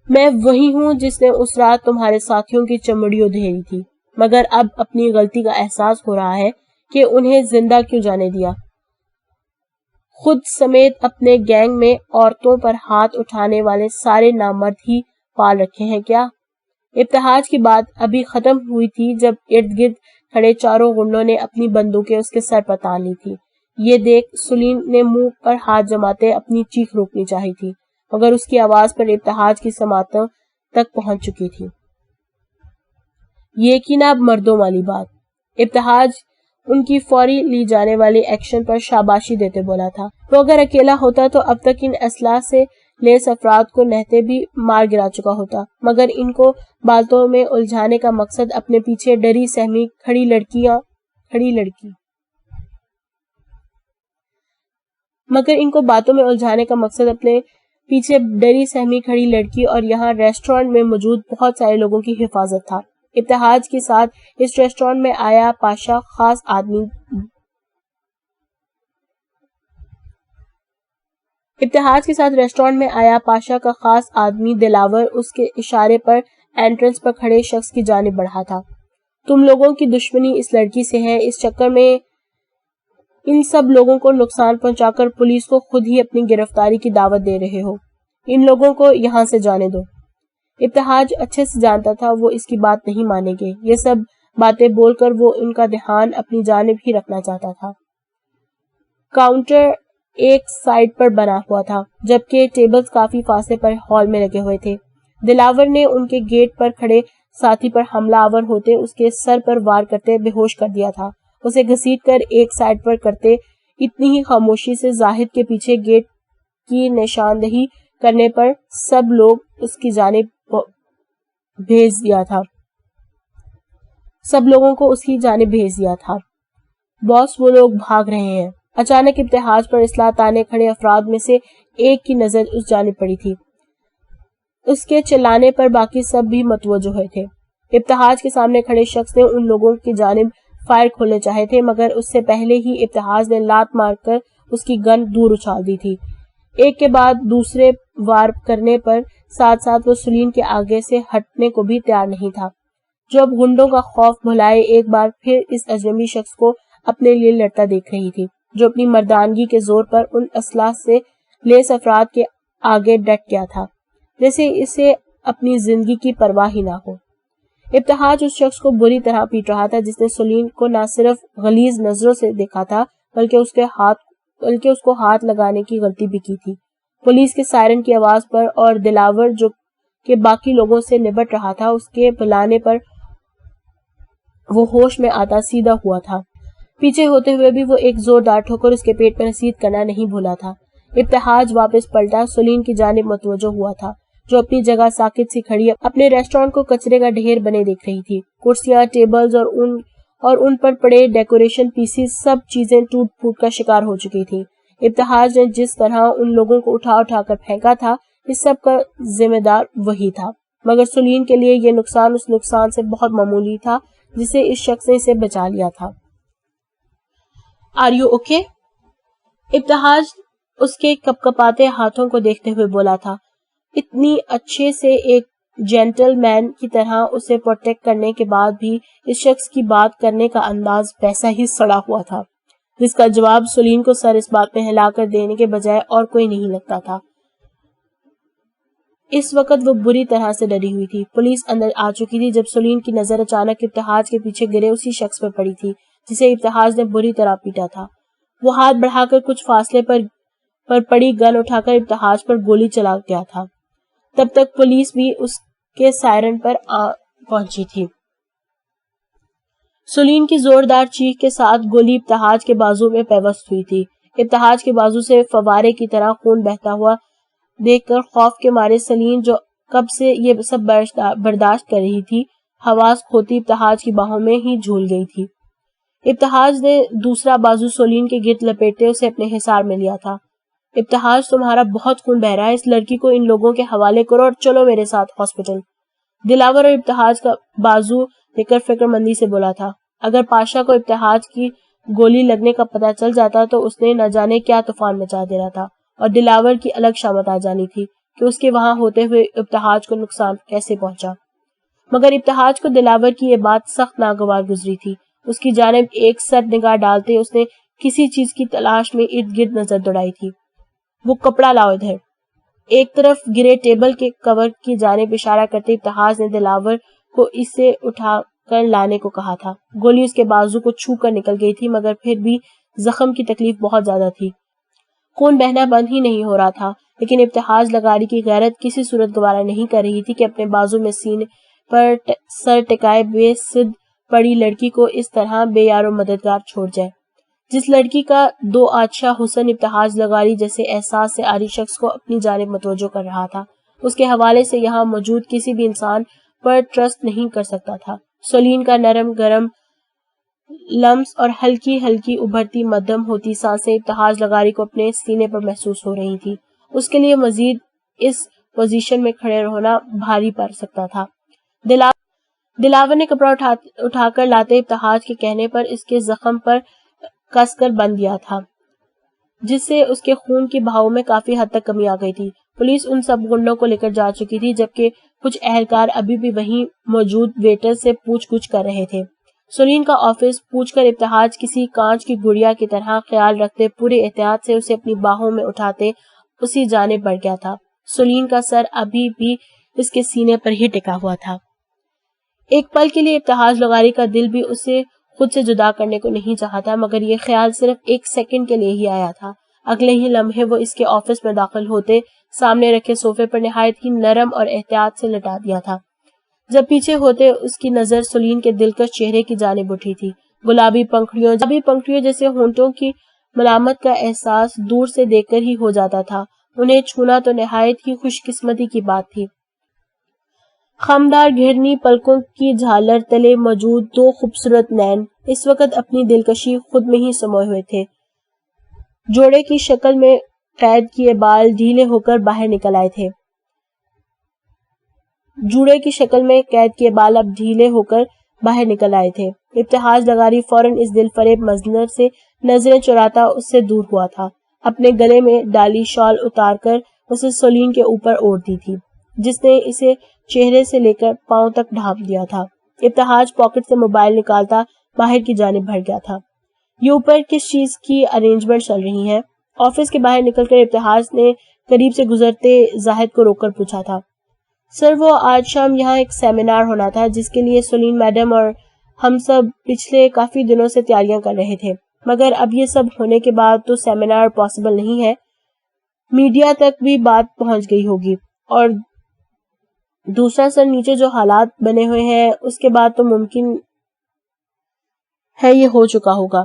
Speaker 1: میں وہی ہوں جس نے اس رات تمہارے ساتھیوں کی چمڑی ادھیڑی تھی، مگر اب اپنی غلطی کا احساس ہو رہا ہے کہ انہیں زندہ کیوں جانے دیا۔ خود سمیت اپنے گینگ میں عورتوں پر ہاتھ اٹھانے والے سارے نامرد ہی پال رکھے ہیں کیا؟ ابتہاج کی بات ابھی ختم ہوئی تھی جب ارد گرد کھڑے چاروں گنڈوں نے اپنی بندوقیں اس کے سر پر تان لی تھی۔ یہ دیکھ سلین نے منہ پر ہاتھ جماتے اپنی چیخ روکنی چاہی تھی، مگر اس کی آواز پر ابتہاج کی سماعتوں تک پہنچ چکی تھی۔ یہ کی نہ مردوں والی بات۔ ابتہاج ان کی فوری لی جانے والے ایکشن پر شاباشی دیتے بولا تھا۔ وہ اگر اکیلا ہوتا تو اب تک ان اسلحہ سے لیس افراد کو نہتے بھی مار گرا چکا ہوتا، مگر ان کو باتوں میں الجھانے کا مقصد اپنے پیچھے ڈری سہمی کھڑی لڑکی اور یہاں ریسٹورانٹ میں موجود بہت سارے لوگوں کی حفاظت تھا۔ ابتہاج کے ساتھ اس ریسٹورانٹ میں آیا پاشا خاص کا خاص آدمی دلاور اس کے اشارے پر انٹرنس پر کھڑے شخص کی جانب بڑھا تھا۔ تم لوگوں کی دشمنی اس لڑکی سے ہے، اس چکر میں ان سب لوگوں کو نقصان پہنچا کر پولیس کو خود ہی اپنی گرفتاری کی دعوت دے رہے ہو۔ ان لوگوں کو یہاں سے جانے دو۔ ابتہاج اچھے سے جانتا تھا وہ اس کی بات نہیں مانیں گے۔ یہ سب باتیں بول کر وہ ان کا دھیان اپنی جانب ہی رکھنا چاہتا تھا۔ کاؤنٹر ایک سائڈ پر بنا ہوا تھا، جبکہ ٹیبلز کافی فاصلے پر ہال میں لگے ہوئے تھے۔ دلاور نے ان کے گیٹ پر کھڑے ساتھی پر حملہ آور ہوتے اس کے سر پر وار کرتے بے ہوش کر دیا تھا۔ اسے گھسیٹ کر ایک سائڈ پر کرتے اتنی ہی خاموشی سے زاہد کے پیچھے گیٹ کی نشاندہی کرنے پر سب لوگ اس کی جانب بھیج دیا تھا۔ باس وہ لوگ بھاگ رہے ہیں۔ اچانک ابتہاج پر اصلاح تانے کھڑے افراد میں سے ایک کی نظر اس جانب پڑی تھی۔ اس کے چلانے پر باقی سب بھی متوجہ ہوئے تھے۔ ابتہاج کے سامنے کھڑے شخص نے ان لوگوں کی جانب فائر کھولنے چاہے تھے، مگر اس سے پہلے ہی ابتہاج نے لات مار کر اس کی گن دور اچھال دی تھی۔ ایک کے بعد دوسرے وار کرنے پر ساتھ ساتھ وہ سلین کے آگے سے ہٹنے کو بھی تیار نہیں تھا۔ جو اب گنڈوں کا خوف بھلائے ایک بار پھر اس اجنبی شخص کو اپنے لیے لڑتا دیکھ رہی تھی، جو اپنی مردانگی کے زور پر ان اسلحہ سے لیس افراد کے آگے ڈٹ گیا تھا جیسے اسے اپنی زندگی کی پرواہ ہی نہ ہو۔ ابتہاج اس شخص کو بری طرح پیٹ رہا تھا جس نے سولین کو نہ صرف غلیظ نظروں سے دیکھا تھا بلکہ اس کو ہاتھ لگانے کی غلطی بھی کی تھی۔ پولیس کے سائرن کی آواز پر اور دلاور جو کہ باقی لوگوں سے نبٹ رہا تھا اس کے بلانے پر وہ ہوش میں آتا سیدھا ہوا تھا۔ پیچھے ہوتے ہوئے بھی وہ ایک زوردار ٹھوکر اس کے پیٹ پر نصیحت کرنا نہیں بھولا تھا۔ ابتہاج واپس پلٹا سولین کی جانب متوجہ ہوا تھا جو اپنی جگہ ساکت سی کھڑی اپنے ریسٹورانٹ کو کچرے کا ڈھیر بنے دیکھ رہی تھی۔ کرسیاں، ٹیبلز اور ان پر پڑے ڈیکوریشن پیسز سب چیزیں ٹوٹ پھوٹ کا شکار ہو چکی تھی۔ ابتہاج نے جس طرح ان لوگوں کو اٹھا اٹھا کر پھینکا تھا اس سب کا ذمہ دار وہی تھا، مگر سولین کے لیے یہ نقصان اس نقصان سے بہت معمولی تھا جسے اس شخص نے اسے بچا لیا تھا۔ "Are you okay?" ابتہاج اس کے کپکپاتے ہاتھوں کو دیکھتے ہوئے بولا تھا۔ اتنی اچھے سے ایک جینٹل مین کی طرح اسے پروٹیکٹ کرنے کے بعد بھی اس شخص کی بات کرنے کا انداز ویسا ہی سڑا ہوا تھا جس کا جواب سولین کو سر اس بات میں ہلا کر دینے کے بجائے اور کوئی نہیں لگتا تھا۔ اس وقت وہ بری طرح سے ڈری ہوئی تھی۔ پولیس اندر آ چکی تھی جب سولین کی نظر اچانک ابتہاج کے پیچھے گرے اسی شخص پر پڑی تھی جسے ابتہاج نے بری طرح پیٹا تھا۔ وہ ہاتھ بڑھا کر کچھ فاصلے پر پڑی گن اٹھا کر ابتہاج پر گولی چلا گیا تھا۔ تب تک پولیس بھی اس کے سائرن پر پہنچی تھی۔ سولین کی زوردار چیخ کے ساتھ گولی ابتہاج کے بازو میں پیوست ہوئی تھی۔ ابتہاج کے بازو سے فوارے کی طرح خون بہتا ہوا دیکھ کر خوف کے مارے سولین جو کب سے یہ سب برداشت کر رہی تھی حواس کھوتی ابتہاج کی باہوں میں ہی جھول گئی تھی۔ ابتہاج نے دوسرا بازو سولین کے گرد لپیٹے اسے اپنے حصار میں لیا تھا۔ "ابتہاج تمہارا بہت خون بہ رہا ہے، اس لڑکی کو ان لوگوں کے حوالے کرو اور چلو میرے ساتھ ہاسپٹل"۔ دلاور اور ابتہاج کا بازو لے کر فکر مندی سے بولا تھا۔ اگر پاشا کو ابتہاج کی گولی لگنے کا پتہ چل جاتا تو اس نے نہ جانے کیا طوفان مچا دینا تھا اور دلاور کی الگ شامت آ جانی تھی کہ اس کے وہاں ہوتے ہوئے ابتہاج کو نقصان کیسے پہنچا۔ مگر ابتہاج کو دلاور کی یہ بات سخت ناگوار گزری تھی۔ اس کی جانب ایک سر نگاہ ڈالتے اس نے کسی چیز کی تلاش میں ارد گرد نظر دوڑائی تھی۔ "وہ کپڑا لاؤ ادھر"۔ ایک طرف گرے ٹیبل کے کور کی جانب اشارہ کرتے ابتہاج نے دلاور کو اسے اٹھا کر لانے کو کہا تھا۔ گولی اس کے بازو کو چھو کر نکل گئی تھی مگر پھر بھی زخم کی تکلیف بہت زیادہ تھی۔ خون بہنا بند ہی نہیں ہو رہا تھا لیکن ابتہاج لغاری کی غیرت کسی صورت گوارا نہیں کر رہی تھی کہ اپنے بازو میں سینے پر سر ٹکائے بے سدھ پڑی لڑکی کو اس طرح بے یار و مددگار چھوڑ جائے۔ جس لڑکی کا دو آتشا حسن ابتہاج لغاری جیسے احساس سے عاری شخص کو اپنی جانب متوجہ کر رہا تھا اس کے حوالے سے یہاں موجود کسی بھی انسان پر ٹرسٹ نہیں کر سکتا تھا۔ سولین کا نرم گرم لمس اور ہلکی ہلکی ابھرتی مدھم ہوتی سانسیں ابتہاج لغاری کو اپنے سینے پر محسوس ہو رہی تھی۔ اس کے لیے مزید اس پوزیشن میں کھڑے ہونا بھاری پڑ سکتا تھا۔ دلاور نے کپڑا اٹھا کر لاتے ابتہاج کے کہنے پر اس کے زخم پر کس کر بند دیا تھا جس سے اس کے خون کی بہاؤ میں کافی حد تک کمی آ گئی تھی۔ پولیس ان سب گنڈوں کو لے کر جا چکی تھی جبکہ کچھ اہلکار ابھی بھی وہیں موجود ویٹر سے پوچھ گچھ کر رہے تھے۔ سولین کا آفس پوچھ کر ابتہاج کسی کانچ کی گڑیا کی طرح خیال رکھتے پورے احتیاط سے اسے اپنی باہوں میں اٹھاتے اسی جانب بڑھ گیا تھا۔ سولین کا سر ابھی بھی اس کے سینے پر ہی ٹکا ہوا تھا۔ ایک پل کے لیے ابتہاج لغاری کا دل بھی اسے خود سے جدا کرنے کو نہیں چاہتا مگر یہ خیال صرف ایک سیکنڈ کے لیے ہی آیا تھا۔ اگلے ہی لمحے وہ اس کے آفس میں داخل ہوتے سامنے رکھے صوفے پر نہایت ہی نرم اور احتیاط سے لٹا دیا تھا۔ جب پیچھے ہوتے اس کی نظر سولین کے دلکش چہرے کی جانب اٹھی تھی۔ گلابی پنکھڑیوں جیسے ہونٹوں کی ملامت کا احساس دور سے دیکھ کر ہی ہو جاتا تھا۔ انہیں چھونا تو نہایت ہی خوش قسمتی کی بات تھی۔ خمدار گھرنی پلکوں کی جھالر تلے موجود دو خوبصورت نین اس وقت اپنی دلکشی خود میں ہی سموئے ہوئے تھے۔ جوڑے کی شکل میں قید کیے بال ڈھیلے ہو کر باہر نکل آئے تھے۔ ابتہاج لغاری فوراً اس دل فریب منظر سے نظریں چراتا اس سے دور ہوا تھا۔ اپنے گلے میں ڈالی شال اتار کر اسے سولین کے اوپر اوڑھ دی تھی جس نے اسے چہرے سے لے کر پاؤں تک ڈھانپ دیا تھا۔ ابتہاج پاکٹ سے موبائل نکالتا باہر کی جانب بڑھ گیا تھا. یہ اوپر کس چیز کی ارینجمنٹ چل رہی ہیں؟ آفس کے باہر نکل کر ابتہاج نے قریب سے گزرتے زاہد کو روک کر پوچھا تھا. سر وہ آج شام یہاں ایک سیمینار ہونا تھا جس کے لیے سلین میڈم اور ہم سب پچھلے کافی دنوں سے تیاریاں کر رہے تھے، مگر اب یہ سب ہونے کے بعد تو سیمینار پاسبل نہیں ہے. میڈیا تک بھی بات پہنچ گئی ہوگی، اور دوسرا سر نیچے جو حالات بنے ہوئے ہیں اس کے بعد تو ممکن ہے یہ ہو چکا ہوگا.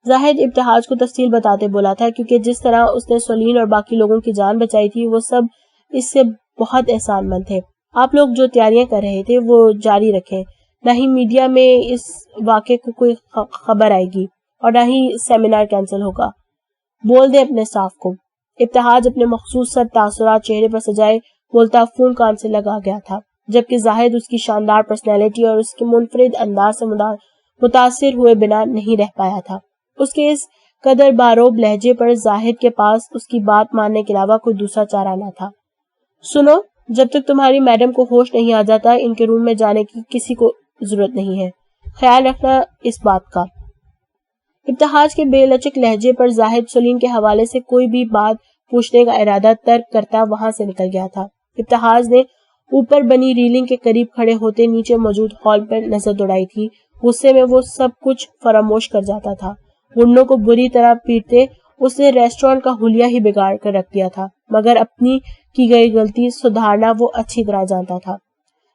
Speaker 1: زاہد ابتہاج کو تفصیل بتاتے بولا تھا کیونکہ جس طرح اس نے سلین اور باقی لوگوں کی جان بچائی تھی وہ سب اس سے بہت احسان مند تھے. آپ لوگ جو تیاریاں کر رہے تھے وہ جاری رکھیں، نہ ہی میڈیا میں اس واقعے کو کوئی خبر آئے گی اور نہ ہی سیمینار کینسل ہوگا. بول دیں اپنے اسٹاف کو. ابتہاج اپنے مخصوص سر تاثرات چہرے پر سجائے بولتا فون کان سے لگا گیا تھا، جبکہ زاہد اس کی شاندار پرسنالٹی اور اس کے منفرد انداز سے متاثر ہوئے بنا نہیں رہ پایا تھا. اس کے اس قدر باروب لہجے پر زاہد کے پاس اس کی بات ماننے کے علاوہ کوئی دوسرا چارہ نہ تھا. سنو، جب تک تمہاری میڈم کو ہوش نہیں آ جاتا ان کے روم میں جانے کی کسی کو ضرورت نہیں ہے، خیال رکھنا اس بات کا. ابتہاج کے بے لچک لہجے پر زاہد سلیم کے حوالے سے کوئی بھی بات پوچھنے کا ارادہ ترک کرتا وہاں سے نکل گیا تھا. ابتہاج نے اوپر بنی ریلنگ کے قریب کھڑے ہوتے نیچے موجود ہال پر نظر دوڑائی تھی. غصے میں وہ سب کچھ فراموش کر جاتا تھا. گنڈوں کو بری طرح پیٹتے اس نے ریسٹورانٹ کا حلیہ ہی بگاڑ کر رکھ دیا تھا، مگر اپنی کی گئی غلطی سدھارنا وہ اچھی طرح جانتا تھا.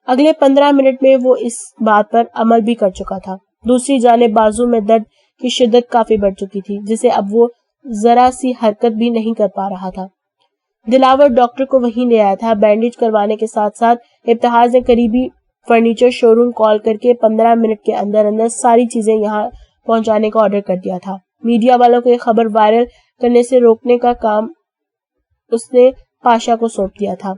Speaker 1: اگلے 15 منٹ میں وہ اس بات پر عمل بھی کر چکا تھا. دوسری جانب بازو میں درد کی شدت کافی بڑھ چکی تھی جسے اب وہ ذرا سی حرکت بھی نہیں کر پا رہا تھا. دلاور ڈاکٹر کو وہیں لے آیا تھا. بینڈیج کروانے کے ساتھ ساتھ ابتہاج نے قریبی فرنیچر شو روم کال کر کے 15 منٹ کے اندر اندر ساری چیزیں یہاں پہنچانے کا آرڈر کر دیا تھا. میڈیا والوں کو یہ خبر وائرل کرنے سے روکنے کا کام اس نے پاشا کو سونپ دیا تھا.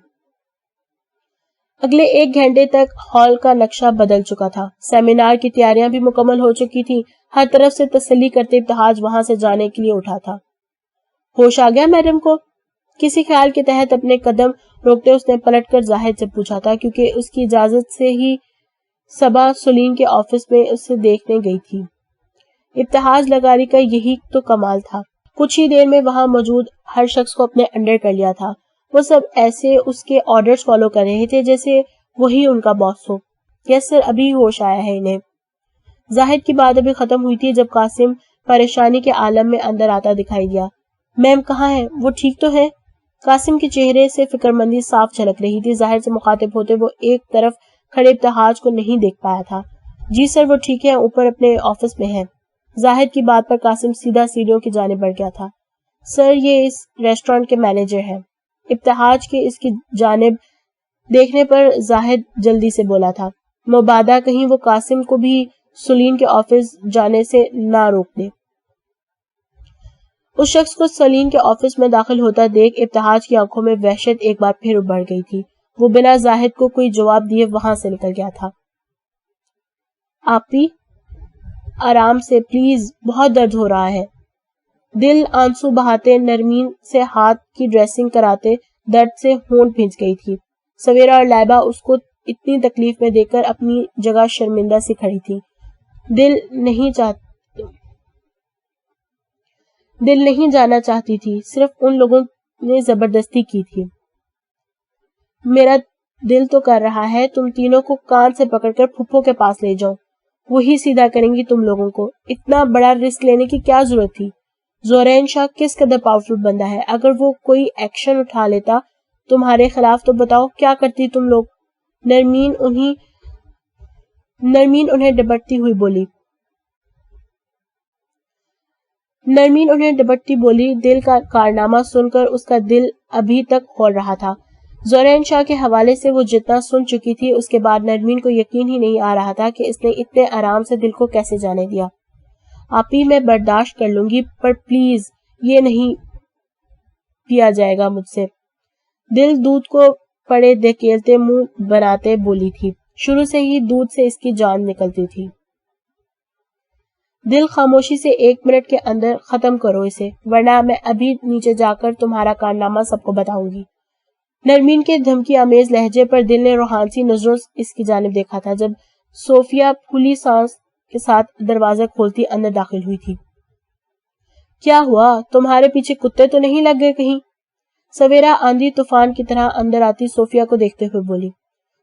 Speaker 1: اگلے 1 گھنٹے تک ہال کا نقشہ بدل چکا تھا. سیمینار کی تیاریاں بھی مکمل ہو چکی تھی. ہر طرف سے تسلی کرتے ابتہاج وہاں سے جانے کے لیے اٹھا تھا. ہوش آ گیا میڈم کو؟ کسی خیال کے تحت اپنے قدم روکتے اس نے پلٹ کر زاہد سے پوچھا تھا کیونکہ اس کی اجازت سے ہی صبا سلیم کے آفس میں اسے دیکھنے گئی تھی. ابتہاج لگاری کا یہی تو کمال تھا. کچھ ہی دیر میں وہاں موجود ہر شخص کو اپنے انڈر کر لیا تھا. وہ سب ایسے اس کے آرڈرز فالو کر رہے تھے جیسے وہی ان کا باس ہو. یس سر، ابھی ہوش آیا ہے انہیں. زاہد کی بات ابھی ختم ہوئی تھی جب قاسم پریشانی کے عالم میں اندر آتا دکھائی دیا. میم کہاں ہے؟ وہ ٹھیک تو ہے؟ قاسم کے چہرے سے فکر مندی صاف جھلک رہی تھی. ظاہر سے مخاطب ہوتے وہ ایک طرف کھڑے ابتہاج کو نہیں دیکھ پایا تھا. جی سر وہ ٹھیک ہے، اوپر اپنے آفس میں ہے. زاہد کی بات پر قاسم سیدھا سیڑھیوں کی جانب بڑھ گیا تھا. سر یہ اس ریسٹورانٹ کے مینیجر ہیں. ابتہاج کے اس کی جانب دیکھنے پر زاہد جلدی سے بولا تھا، مبادا کہیں وہ قاسم کو بھی سلیم کے آفس جانے سے نہ روک دے. اس شخص کو سلیم کے آفس میں داخل ہوتا دیکھ ابتہاج کی آنکھوں میں وحشت ایک بار پھر ابھر گئی تھی. وہ بنا زاہد کو کوئی جواب دیے وہاں سے نکل گیا تھا. آپی آرام سے پلیز، بہت درد ہو رہا ہے. دل آنسو بہاتے نرمین سے ہاتھ کی ڈریسنگ کراتے درد سے ہونٹ بھیج گئی تھی. سویرا اور لائبہ اس کو اتنی تکلیف میں دیکھ کر اپنی جگہ شرمندہ سی کھڑی تھی. دل نہیں جانا چاہتی تھی، صرف ان لوگوں نے زبردستی کی تھی. میرا دل تو کر رہا ہے تم تینوں کو کان سے پکڑ کر پھپھو کے پاس لے جاؤں، وہی سیدھا کریں گی تم لوگوں کو. اتنا بڑا رسک لینے کی کیا ضرورت تھی؟ زورین شاہ کس قدر پاورفل بندہ ہے. اگر وہ کوئی ایکشن اٹھا لیتا تمہارے خلاف تو بتاؤ کیا کرتی تم لوگ. نرمین انہیں ڈپٹتی ہوئی بولی. دل کا کارنامہ سن کر اس کا دل ابھی تک کھول رہا تھا. زورین شاہ کے حوالے سے وہ جتنا سن چکی تھی اس کے بعد نرمین کو یقین ہی نہیں آ رہا تھا کہ اس نے اتنے آرام سے دل کو کیسے جانے دیا. آپی میں برداشت کر لوں گی پر پلیز یہ نہیں پیا جائے گا مجھ سے. دل دودھ کو پڑے دھکیلتے منہ بناتے بولی تھی. شروع سے ہی دودھ سے اس کی جان نکلتی تھی. دل خاموشی سے 1 منٹ کے اندر ختم کرو اسے، ورنہ میں ابھی نیچے جا کر تمہارا کارنامہ سب کو بتاؤں گی. نرمین کے دھمکی آمیز لہجے پر دل نے روحانسی نظروں اس کی جانب دیکھا تھا. جب صوفیہ پھولی سانس کے ساتھ دروازہ کھولتی اندر داخل ہوئی تھی۔ کیا ہوا؟ تمہارے پیچھے کتے تو نہیں لگ گئے کہیں؟ سویرا آندھی طوفان کی طرح اندر آتی صوفیہ کو دیکھتے ہوئے بولی،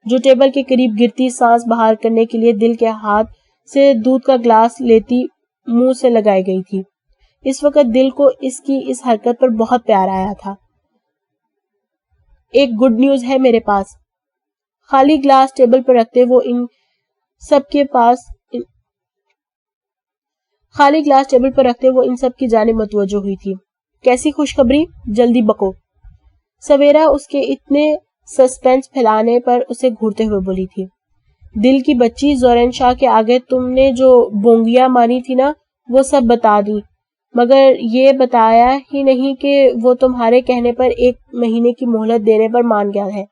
Speaker 1: جو ٹیبل کے قریب گرتی سانس باہر کرنے کے لیے دل کے ہاتھ سے دودھ کا گلاس لیتی منہ سے لگائی گئی تھی۔ اس وقت دل کو اس کی اس حرکت پر بہت پیار آیا تھا۔ ایک گڈ نیوز ہے میرے پاس۔ خالی گلاس ٹیبل پر رکھتے وہ ان سب کی جانب متوجہ ہوئی تھی۔ کیسی خوشخبری؟ جلدی بکو۔ سویرا اس کے اتنے سسپینس پھیلانے پر اسے گھورتے ہوئے بولی تھی۔ دل کی بچی، زورین شاہ کے آگے تم نے جو بونگیاں ماری تھی نا، وہ سب بتا دی، مگر یہ بتایا ہی نہیں کہ وہ تمہارے کہنے پر 1 مہینے کی مہلت دینے پر مان گیا ہے۔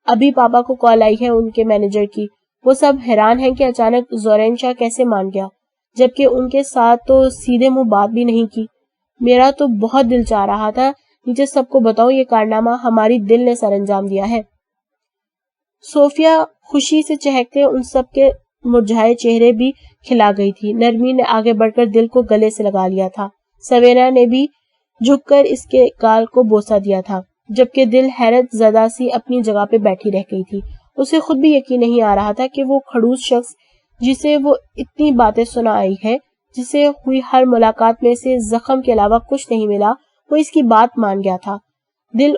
Speaker 1: ابھی پاپا کو کال آئی ہے ان کے مینیجر کی، وہ سب حیران ہیں کہ اچانک زورین شاہ کیسے مان گیا، جبکہ ان کے ساتھ تو سیدھے منہ بات بھی نہیں کی۔ میرا تو بہت دل چاہ رہا تھا نیچے سب کو بتاؤں یہ کارنامہ ہماری دل نے سر انجام دیا ہے۔ صوفیہ خوشی سے چہکتے ان سب کے مرجھائے چہرے بھی کھلا گئی تھی۔ نرمی نے آگے بڑھ کر دل کو گلے سے لگا لیا تھا۔ سویرا نے بھی جھک کر اس کے گال کو بوسہ دیا تھا، جبکہ دل حیرت زدہ سی اپنی جگہ پہ بیٹھی رہ گئی تھی۔ اسے خود بھی یقین نہیں آ رہا تھا کہ وہ کھڑوس شخص جسے وہ اتنی باتیں سنا آئی ہے، جسے ہوئی ہر ملاقات میں سے زخم کے علاوہ کچھ نہیں ملا، وہ اس کی بات مان گیا تھا۔ دل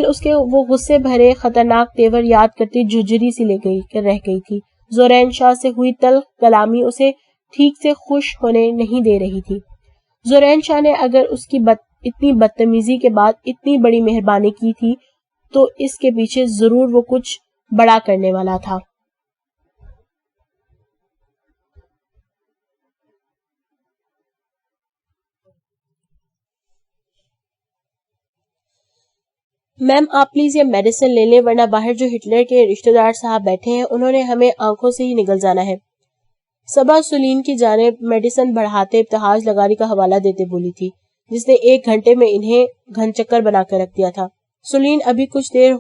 Speaker 1: اس کے وہ غصے بھرے خطرناک تیور یاد کرتی جھجری سی رہ گئی تھی۔ زورین شاہ سے ہوئی تلخ کلامی اسے ٹھیک سے خوش ہونے نہیں دے رہی تھی۔ زورین شاہ نے اگر اس کی اتنی بدتمیزی کے بعد اتنی بڑی مہربانی کی تھی تو اس کے پیچھے ضرور وہ کچھ بڑا کرنے والا تھا۔ میم آپ پلیز یہ میڈیسن لے لیں، ورنہ باہر جو ہٹلر کے رشتہ دار صاحب بیٹھے ہیں انہوں نے ہمیں آنکھوں سے ہی نگل جانا ہے۔ صبا سلین کی جانب میڈیسن بڑھاتے ابتہاج لغاری کا حوالہ دیتے بولی تھی، جس نے 1 گھنٹے میں انہیں گھن چکر بنا کر رکھ دیا تھا۔ سلین ابھی کچھ دیر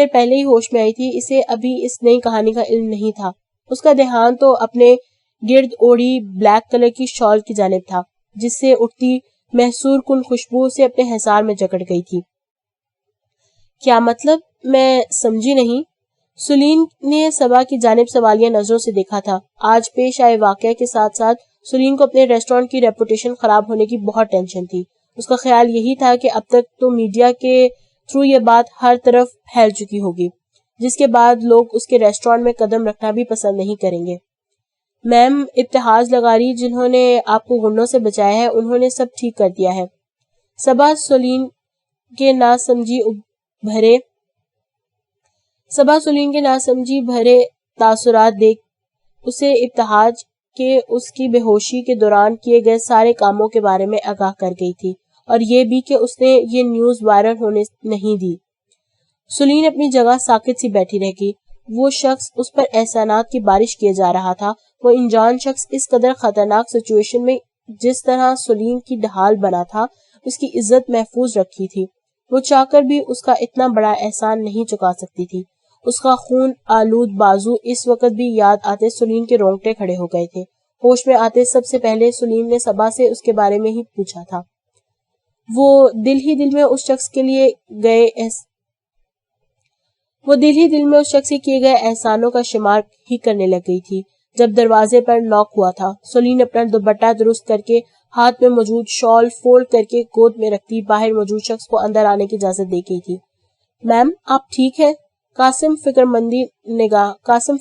Speaker 1: پہلے ہی ہوش میں آئی تھی، اسے ابھی اس نئی کہانی کا علم نہیں تھا۔ اس کا دھیان تو اپنے گرد اوڑھی بلیک کلر کی شال کی جانب تھا، جس سے اٹھتی محصور کن خوشبو اسے اپنے حصار میں جکڑ گئی تھی۔ کیا مطلب؟ میں سمجھی نہیں۔ سلین نے صبا کی جانب سوالیہ نظروں سے دیکھا تھا۔ آج پیش آئے واقعے کے ساتھ ساتھ سلین کو اپنے ریسٹورانٹ کی ریپوٹیشن خراب ہونے کی بہت ٹینشن تھی۔ اس کا خیال یہی تھا کہ اب تک تو میڈیا کے تھرو یہ بات ہر طرف پھیل چکی ہوگی، جس کے بعد لوگ اس کے ریسٹورانٹ میں قدم رکھنا بھی پسند نہیں کریں گے۔ میم، ابتہاج لغاری جنہوں نے آپ کو غنوں سے بچایا ہے انہوں نے سب ٹھیک کر دیا ہے۔ صبا سلین کے ناسمجھی بھرے تاثرات دیکھ اسے ابتہاج کے اس کی بے ہوشی کے دوران کیے گئے سارے کاموں کے بارے میں آگاہ کر گئی تھی، اور یہ بھی کہ اس نے یہ نیوز وائرل ہونے نہیں دی۔ سلین اپنی جگہ ساکت سی بیٹھی رہ گئی۔ وہ شخص اس پر احسانات کی بارش کیے جا رہا تھا، وہ انجان شخص اس قدر خطرناک سچویشن میں جس طرح سلیم کی ڈھال بنا تھا، اس کی عزت محفوظ رکھی تھی۔ وہ چاہ کر بھی اس کا اتنا بڑا احسان نہیں چکا سکتی تھی۔ اس کا خون آلود بازو اس وقت بھی یاد آتے سلیم کے رونگٹے کھڑے ہو گئے تھے۔ ہوش میں آتے سب سے پہلے سلیم نے صبا سے اس کے بارے میں ہی پوچھا تھا۔ وہ دل ہی دل میں اس شخص کے کیے گئے احسانوں کا شمار ہی کرنے لگ گئی تھی، جب دروازے پر ناک ہوا تھا۔ سلیم اپنا دوپٹہ درست کر کے ہاتھ میں موجود شال فولڈ کر کے گود میں رکھتی باہر موجود شخص کو اندر آنے کی اجازت دے گئی تھی۔ میم، آپ ٹھیک ہے؟ قاسم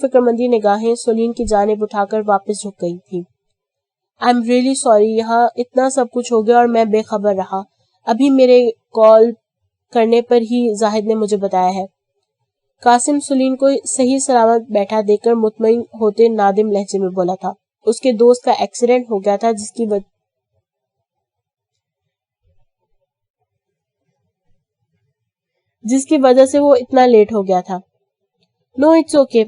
Speaker 1: فکرمندی نگاہیں سلیم کی جانب اٹھا کر واپس جھک گئی تھی۔ آئی ایم ریئلی سوری، یہاں اتنا سب کچھ ہو گیا اور میں بے خبر رہا۔ ابھی میرے کال کرنے پر ہی زاہد نے مجھے بتایا ہے۔ قاسم سلیم کو صحیح سلامت بیٹھا دیکھ کر مطمئن ہوتے نادم لہجے میں بولا تھا۔ اس کے دوست کا ایکسیڈنٹ ہو گیا تھا جس کی وجہ سے وہ اتنا لیٹ ہو گیا تھا۔ نو اٹس اوکے،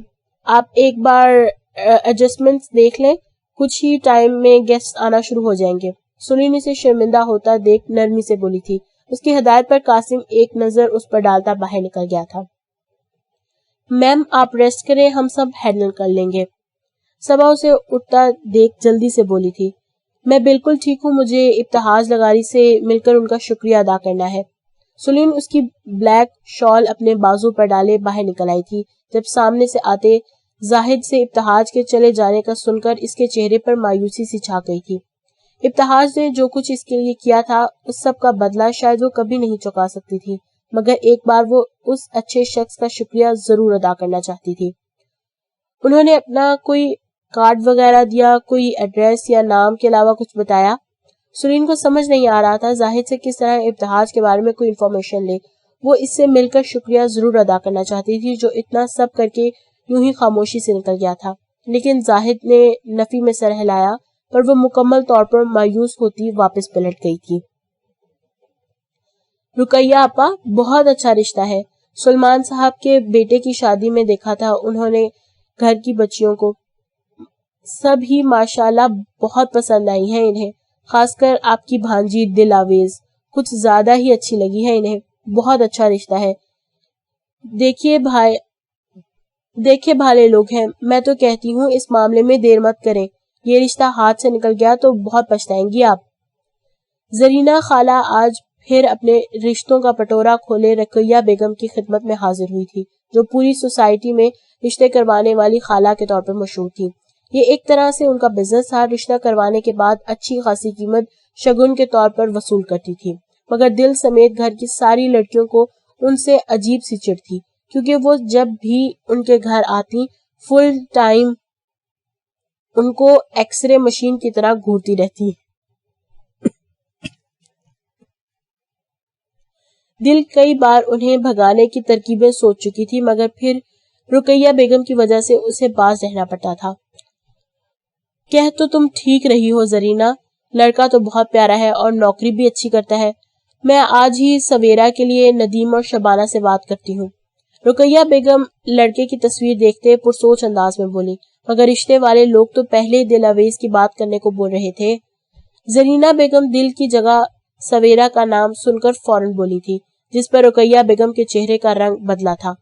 Speaker 1: آپ ایک بار ایڈجسٹمنٹس دیکھ لیں، کچھ ہی ٹائم میں گیسٹ آنا شروع ہو جائیں گے۔ سلیم اسے شرمندہ ہوتا دیکھ نرمی سے بولی تھی۔ اس کی ہدایت پر قاسم ایک نظر اس پر ڈالتا باہر نکل گیا تھا۔ میم آپ ریسٹ کریں، ہم سب ہینڈل کر لیں گے۔ صبا اسے اٹھتا دیکھ جلدی سے بولی تھی، میں بالکل ٹھیک ہوں، مجھے ابتہاج لغاری سے مل کر ان کا شکریہ ادا کرنا ہے۔ سلین اس کی بلیک شال اپنے بازو پر ڈالے باہر نکل آئی تھی۔ جب سامنے سے آتے زاہد سے ابتہاج کے چلے جانے کا سن کر اس کے چہرے پر مایوسی سی چھا گئی تھی۔ ابتہاج نے جو کچھ اس کے لیے کیا تھا اس سب کا بدلہ شاید وہ کبھی نہیں چکا سکتی تھی، مگر ایک بار وہ اس اچھے شخص کا شکریہ ضرور ادا کرنا چاہتی تھی۔ انہوں نے اپنا کوئی کارڈ وغیرہ دیا، کوئی ایڈریس یا نام کے علاوہ کچھ بتایا؟ سلین کو سمجھ نہیں آ رہا تھا زاہد سے کس طرح ابتہاج کے بارے میں کوئی انفارمیشن لے۔ وہ اس سے مل کر شکریہ ضرور ادا کرنا چاہتی تھی جو اتنا سب کر کے یوں ہی خاموشی سے نکل گیا تھا، لیکن زاہد نے نفی میں سر ہلایا، پر وہ مکمل طور پر مایوس ہوتی واپس پلٹ گئی تھی۔ رقیہ آپا، بہت اچھا رشتہ ہے، سلمان صاحب کے بیٹے کی شادی میں دیکھا تھا انہوں نے گھر کی بچیوں کو، سب ہی ماشاءاللہ بہت پسند آئی ہیں انہیں، خاص کر آپ کی بھانجی دل آویز کچھ زیادہ ہی اچھی لگی ہے انہیں، بہت اچھا رشتہ ہے۔ دیکھیے بھالے لوگ ہیں، میں تو کہتی ہوں اس معاملے میں دیر مت کریں، یہ رشتہ ہاتھ سے نکل گیا تو بہت پچھتائیں گی آپ۔ زرینہ خالہ آج پھر اپنے رشتوں کا پٹورا کھولے رقیہ بیگم کی خدمت میں حاضر ہوئی تھی، جو پوری سوسائٹی میں رشتے کروانے والی خالہ کے طور پر مشہور تھی۔ یہ ایک طرح سے ان کا بزنس تھا، رشتہ کروانے کے بعد اچھی خاصی قیمت شگن کے طور پر وصول کرتی تھی، مگر دل سمیت گھر کی ساری لڑکیوں کو ان سے عجیب سی چڑ تھی، کیونکہ وہ جب بھی ان کے گھر آتی فل ٹائم ان کو ایکس رے مشین کی طرح گھورتی رہتی۔ دل کئی بار انہیں بھگانے کی ترکیبیں سوچ چکی تھی، مگر پھر رقیہ بیگم کی وجہ سے اسے باز رہنا پڑتا تھا۔ کہہ تو تم ٹھیک رہی ہو زرینہ، لڑکا تو بہت پیارا ہے اور نوکری بھی اچھی کرتا ہے، میں آج ہی سویرا کے لیے ندیم اور شبانہ سے بات کرتی ہوں۔ رقیہ بیگم لڑکے کی تصویر دیکھتے پرسوچ انداز میں بولی، مگر رشتے والے لوگ تو پہلے دل آویز کی بات کرنے کو بول رہے تھے۔ زرینہ بیگم دل کی جگہ سویرا کا نام سن کر فوراً بولی تھی، جس پر رقیہ بیگم کے چہرے کا رنگ بدلا تھا۔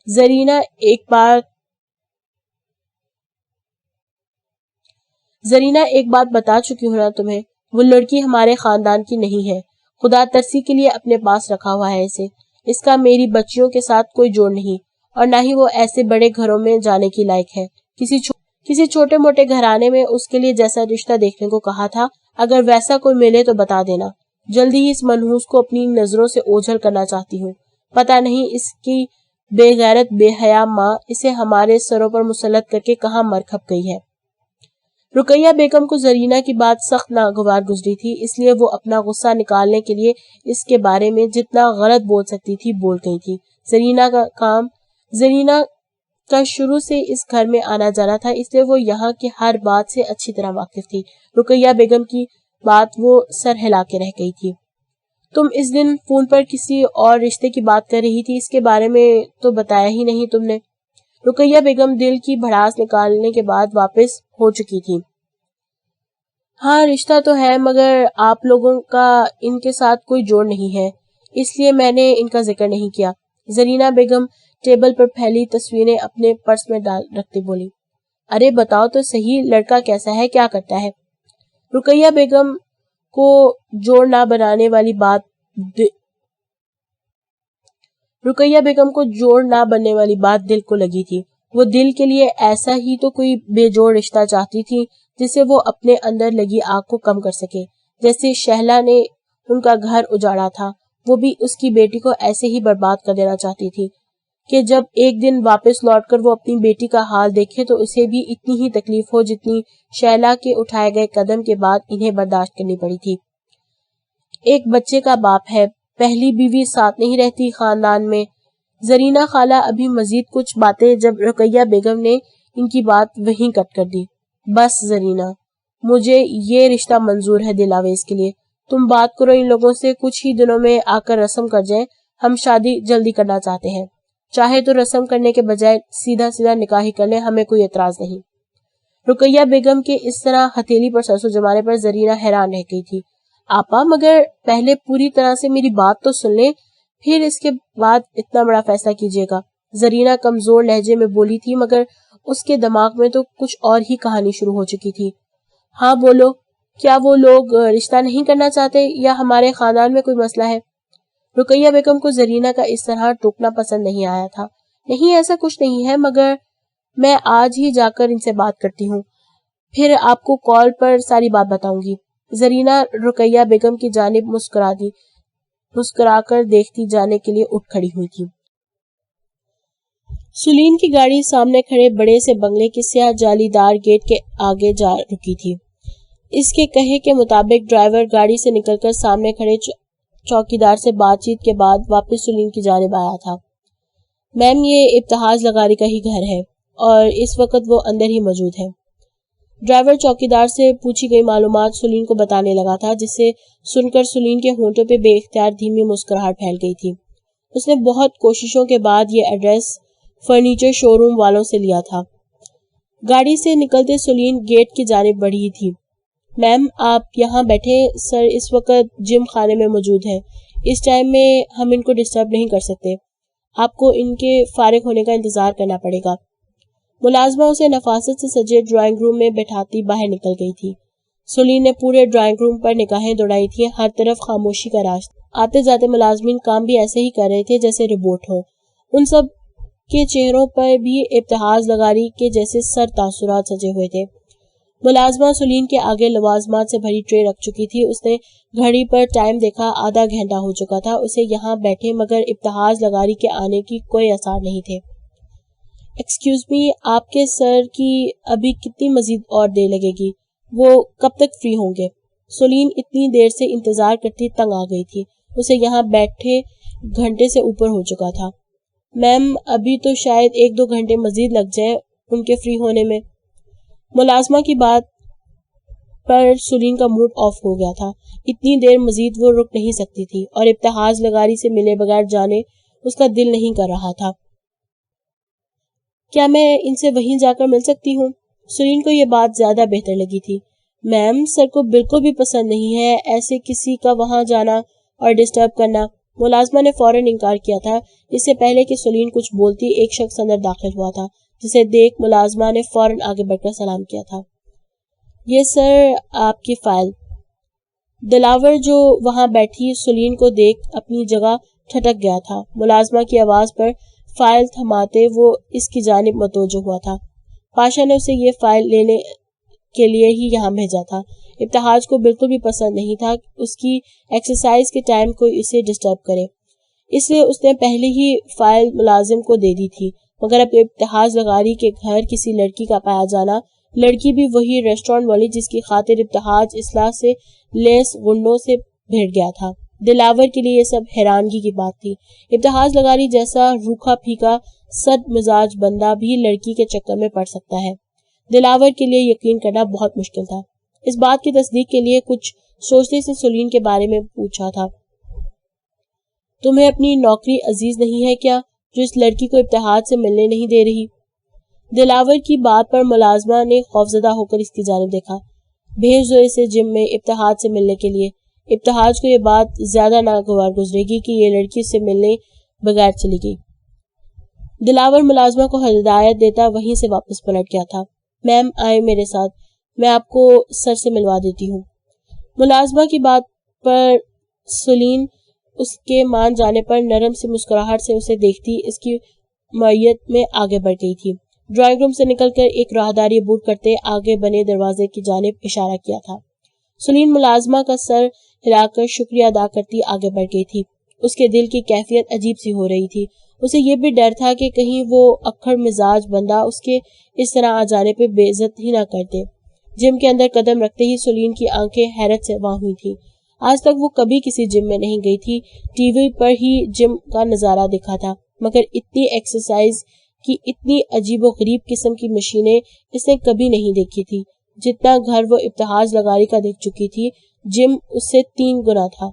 Speaker 1: زرینہ ایک بات بتا چکی ہوں نا تمہیں، وہ لڑکی ہمارے خاندان کی نہیں ہے، خدا ترسی کے لیے اپنے پاس رکھا ہوا ہے اسے، اس کا میری بچیوں کے ساتھ کوئی جوڑ نہیں، اور نہ ہی وہ ایسے بڑے گھروں میں جانے کی لائق ہے۔ کسی چھوٹے موٹے گھرانے میں اس کے لیے جیسا رشتہ دیکھنے کو کہا تھا، اگر ویسا کوئی ملے تو بتا دینا، جلدی ہی اس منحوس کو اپنی نظروں سے اوجھل کرنا چاہتی ہوں، پتہ نہیں اس کی بے غیرت بے حیا ماں اسے ہمارے سروں پر مسلط کر کے کہاں مر کھپ گئی ہے۔ رقیہ بیگم کو زرینہ کی بات سخت ناگوار گزری تھی، اس لیے وہ اپنا غصہ نکالنے کے لیے اس کے بارے میں جتنا غلط بول سکتی تھی بول گئی تھی۔ زرینہ کا شروع سے اس گھر میں آنا جانا تھا، اس لیے وہ یہاں کی ہر بات سے اچھی طرح واقف تھی۔ رقیہ بیگم کی بات وہ سر ہلا کے رہ گئی تھی۔ تم اس دن فون پر کسی اور رشتے کی بات کر رہی تھی، اس کے بارے میں تو بتایا ہی نہیں تم نے۔ رقیہ بیگم دل کی بھڑاس نکالنے کے بعد واپس ہو چکی تھی۔ ہاں رشتہ تو ہے، مگر آپ لوگوں کا ان کے ساتھ کوئی جوڑ نہیں ہے، اس لیے میں نے ان کا ذکر نہیں کیا۔ زرینہ بیگم ٹیبل پر پھیلی تصویریں اپنے پرس میں ڈال رکھتے بولی، ارے بتاؤ تو صحیح، لڑکا کیسا ہے، کیا کرتا ہے؟ رقیہ بیگم کو جوڑ نہ بننے والی بات دل کو لگی تھی۔ وہ دل کے لیے ایسا ہی تو کوئی بے جوڑ رشتہ چاہتی تھی جسے وہ اپنے اندر لگی آگ کو کم کر سکے، جیسے شہلا نے ان کا گھر اجاڑا تھا، وہ بھی اس کی بیٹی کو ایسے ہی برباد کر دینا چاہتی تھی کہ جب ایک دن واپس لوٹ کر وہ اپنی بیٹی کا حال دیکھے تو اسے بھی اتنی ہی تکلیف ہو جتنی شہلا کے اٹھائے گئے قدم کے بعد انہیں برداشت کرنی پڑی تھی۔ ایک بچے کا باپ ہے، پہلی بیوی ساتھ نہیں رہتی خاندان میں۔ زرینہ خالہ ابھی مزید کچھ باتیں جب رقیہ بیگم نے ان کی بات وہیں کٹ کر دی۔ بس زرینہ، مجھے یہ رشتہ منظور ہے دل آویز کے لیے، تم بات کرو ان لوگوں سے، کچھ ہی دنوں میں آ کر رسم کر جائیں، ہم شادی جلدی کرنا چاہتے ہیں، چاہے تو رسم کرنے کے بجائے سیدھا نکاح ہی کر لیں، ہمیں کوئی اعتراض نہیں۔ رقیہ بیگم کے اس طرح ہتھیلی پر سرسوں جمانے پر زرینہ حیران رہ گئی تھی۔ آپا مگر پہلے پوری طرح سے میری بات تو سن لیں، پھر اس کے بعد اتنا بڑا فیصلہ کیجیے گا۔ زرینہ کمزور لہجے میں بولی تھی، مگر اس کے دماغ میں تو کچھ اور ہی کہانی شروع ہو چکی تھی۔ ہاں بولو، کیا وہ لوگ رشتہ نہیں کرنا چاہتے یا ہمارے خاندان میں کوئی مسئلہ ہے؟ رقیہ بیگم کو زرینہ کا اس طرح ٹوکنا پسند نہیں آیا تھا۔ نہیں، ایسا کچھ نہیں ہے، مگر میں آج ہی جا کر ان سے بات کرتی ہوں، پھر آپ کو کال پر ساری بات بتاؤں گی۔ زرینہ رقیہ بیگم کی جانب مسکرا کر دیکھتی جانے کے لیے اٹھ کھڑی ہوئی تھی۔ سلین کی گاڑی سامنے کھڑے بڑے سے بنگلے کے سیاہ جالی دار گیٹ کے آگے جا رکی تھی۔ اس کے کہے کے مطابق ڈرائیور گاڑی سے نکل کر سامنے کھڑے چوکیدار سے بات چیت کے بعد واپس سلین کی جانب آیا تھا۔ میم، یہ ابتحاج لغاری کا ہی گھر ہے اور اس وقت وہ اندر ہی موجود ہے۔ ڈرائیور چوکیدار سے پوچھی گئی معلومات سلین کو بتانے لگا تھا، جس سے سن کر سلین کے ہونٹوں پہ بے اختیار دھیمی مسکراہٹ پھیل گئی تھی۔ اس نے بہت کوششوں کے بعد یہ ایڈریس فرنیچر شو روم والوں سے لیا تھا۔ گاڑی سے نکلتے سلین گیٹ کی جانب بڑھی تھی۔ میم، آپ یہاں بیٹھے، سر اس وقت جم خانے میں موجود ہیں، اس ٹائم میں ہم ان کو ڈسٹرب نہیں کر سکتے، آپ کو ان کے فارغ ہونے کا انتظار کرنا پڑے گا۔ ملازمہ اسے نفاست سے سجے ڈرائنگ روم میں بٹھاتی باہر نکل گئی تھی۔ سلین نے پورے ڈرائنگ روم پر نگاہیں دوڑائی تھیں، ہر طرف خاموشی کا راج تھا۔ آتے جاتے ملازمین کام بھی ایسے ہی کر رہے تھے جیسے روبوٹ ہوں۔ ان سب کے چہروں پر بھی ابتحاج لغاری کے جیسے سر تاثرات سجے ہوئے تھے۔ ملازمہ سلین کے آگے لوازمات سے بھری ٹرے رکھ چکی تھی۔ اس نے گھڑی پر ٹائم دیکھا، آدھا گھنٹہ ہو چکا تھا۔ اسے یہاں بیٹھے مگر ابتحاج لغاری کے آنے کی کوئی آثار نہیں تھے۔ ایکسکیوز می، آپ کے سر کی ابھی کتنی مزید اور دیر لگے گی؟ وہ کب تک فری ہوں گے؟ سلین اتنی دیر سے انتظار کرتی تنگ آ گئی تھی۔ اسے یہاں بیٹھے گھنٹے سے اوپر ہو چکا تھا۔ میم، ابھی تو شاید 1-2 گھنٹے مزید لگ جائیں ان کے فری ہونے میں۔ ملازمہ کی بات پر سلین کا موڈ آف ہو گیا تھا۔ اتنی دیر مزید وہ رک نہیں سکتی تھی اور ابتحاج لغاری سے ملے بغیر جانے اس کا دل نہیں کر رہا تھا۔ کیا میں ان سے وہیں جا کر مل سکتی ہوں؟ سلین کو یہ بات زیادہ بہتر لگی تھی۔ میم، سر کو بالکل بھی پسند نہیں ہے ایسے کسی کا وہاں جانا اور ڈسٹرب کرنا۔ ملازمہ نے فوراً انکار کیا تھا۔ اس سے پہلے کہ سلین کچھ بولتی، ایک شخص اندر داخل ہوا تھا، جسے دیکھ ملازمہ نے فوراً آگے بڑھ کر سلام کیا تھا۔ یہ سر آپ کی فائل۔ دلاور جو وہاں بیٹھی سلین کو دیکھ اپنی جگہ ٹھٹک گیا تھا۔ ملازمہ کی آواز پر فائل تھماتے وہ اس کی جانب متوجہ ہوا تھا۔ پاشا نے اسے یہ فائل لینے کے لیے ہی یہاں بھیجا تھا۔ ابتحاج کو بالکل بھی پسند نہیں تھا اس کی ایکسرسائز کے ٹائم کوئی اسے ڈسٹرب کرے، اس لیے اس نے پہلے ہی فائل ملازم کو دے دی تھی، مگر اب ابتحاج لغاری کے گھر کسی لڑکی کا پایا جانا، لڑکی بھی وہی ریسٹورانٹ والی جس کی خاطر ابتحاج اصلاح سے لیس گنڈوں سے بھیڑ گیا تھا۔ دلاور کے لیے یہ سب حیرانگی کی بات تھی۔ ابتحاج لغاری جیسا روکھا پھیکا سرد مزاج بندہ بھی لڑکی کے چکر میں پڑ سکتا ہے، دلاور کے لیے یقین کرنا بہت مشکل تھا۔ اس بات کی تصدیق کے لیے کچھ سوچتے سے سلین کے بارے میں پوچھا تھا۔ تمہیں اپنی نوکری عزیز نہیں ہے کیا، جو اس لڑکی کو ابتحاج سے ملنے نہیں دے رہی؟ دلاور کی بات پر ملازمہ نے خوفزدہ ہو کر اس کی جانب دیکھا۔ بھیج دو اسے جم میں ابتحاج سے ملنے کے لیے۔ ابتحاج کو یہ بات زیادہ ناگوار گزرے گی کہ یہ لڑکی اس سے ملنے بغیر چلی گئی۔ دلاور ملازمہ کو ہدایت دیتا وہیں سے واپس پلٹ گیا تھا۔ میم، آئے میرے ساتھ، میں آپ کو سر سے ملوا دیتی ہوں۔ ملازمہ کی بات پر سلین اس کے مان جانے پر نرم سی مسکراہٹ سے اسے دیکھتی اس کی معیت میں آگے بڑھ گئی تھی۔ ڈرائنگ روم سے نکل کر ایک راہداری عبور کرتے آگے بنے دروازے کی جانب اشارہ کیا تھا۔ سلین ملازمہ کا سر ہلا کر شکریہ ادا کرتی آگے بڑھ گئی تھی۔ اس کے دل کی کیفیت عجیب سی ہو رہی تھی۔ اسے یہ بھی ڈر تھا کہ کہیں وہ اکھڑ مزاج بندہ اس کے اس طرح آ جانے پہ بے عزت ہی نہ کر دے۔ جم کے اندر قدم رکھتے ہی سلین کی آنکھیں حیرت سے واں ہوئی تھی۔ آج تک وہ کبھی کسی جم میں نہیں گئی تھی، ٹی وی پر ہی جم کا نظارہ دیکھا تھا، مگر اتنی ایکسرسائز کی اتنی عجیب و غریب قسم کی مشینیں اس نے کبھی نہیں دیکھی تھی۔ جتنا گھر وہ ابتحاج لغاری کا دیکھ چکی تھی، جم اس سے 3 گنا تھا۔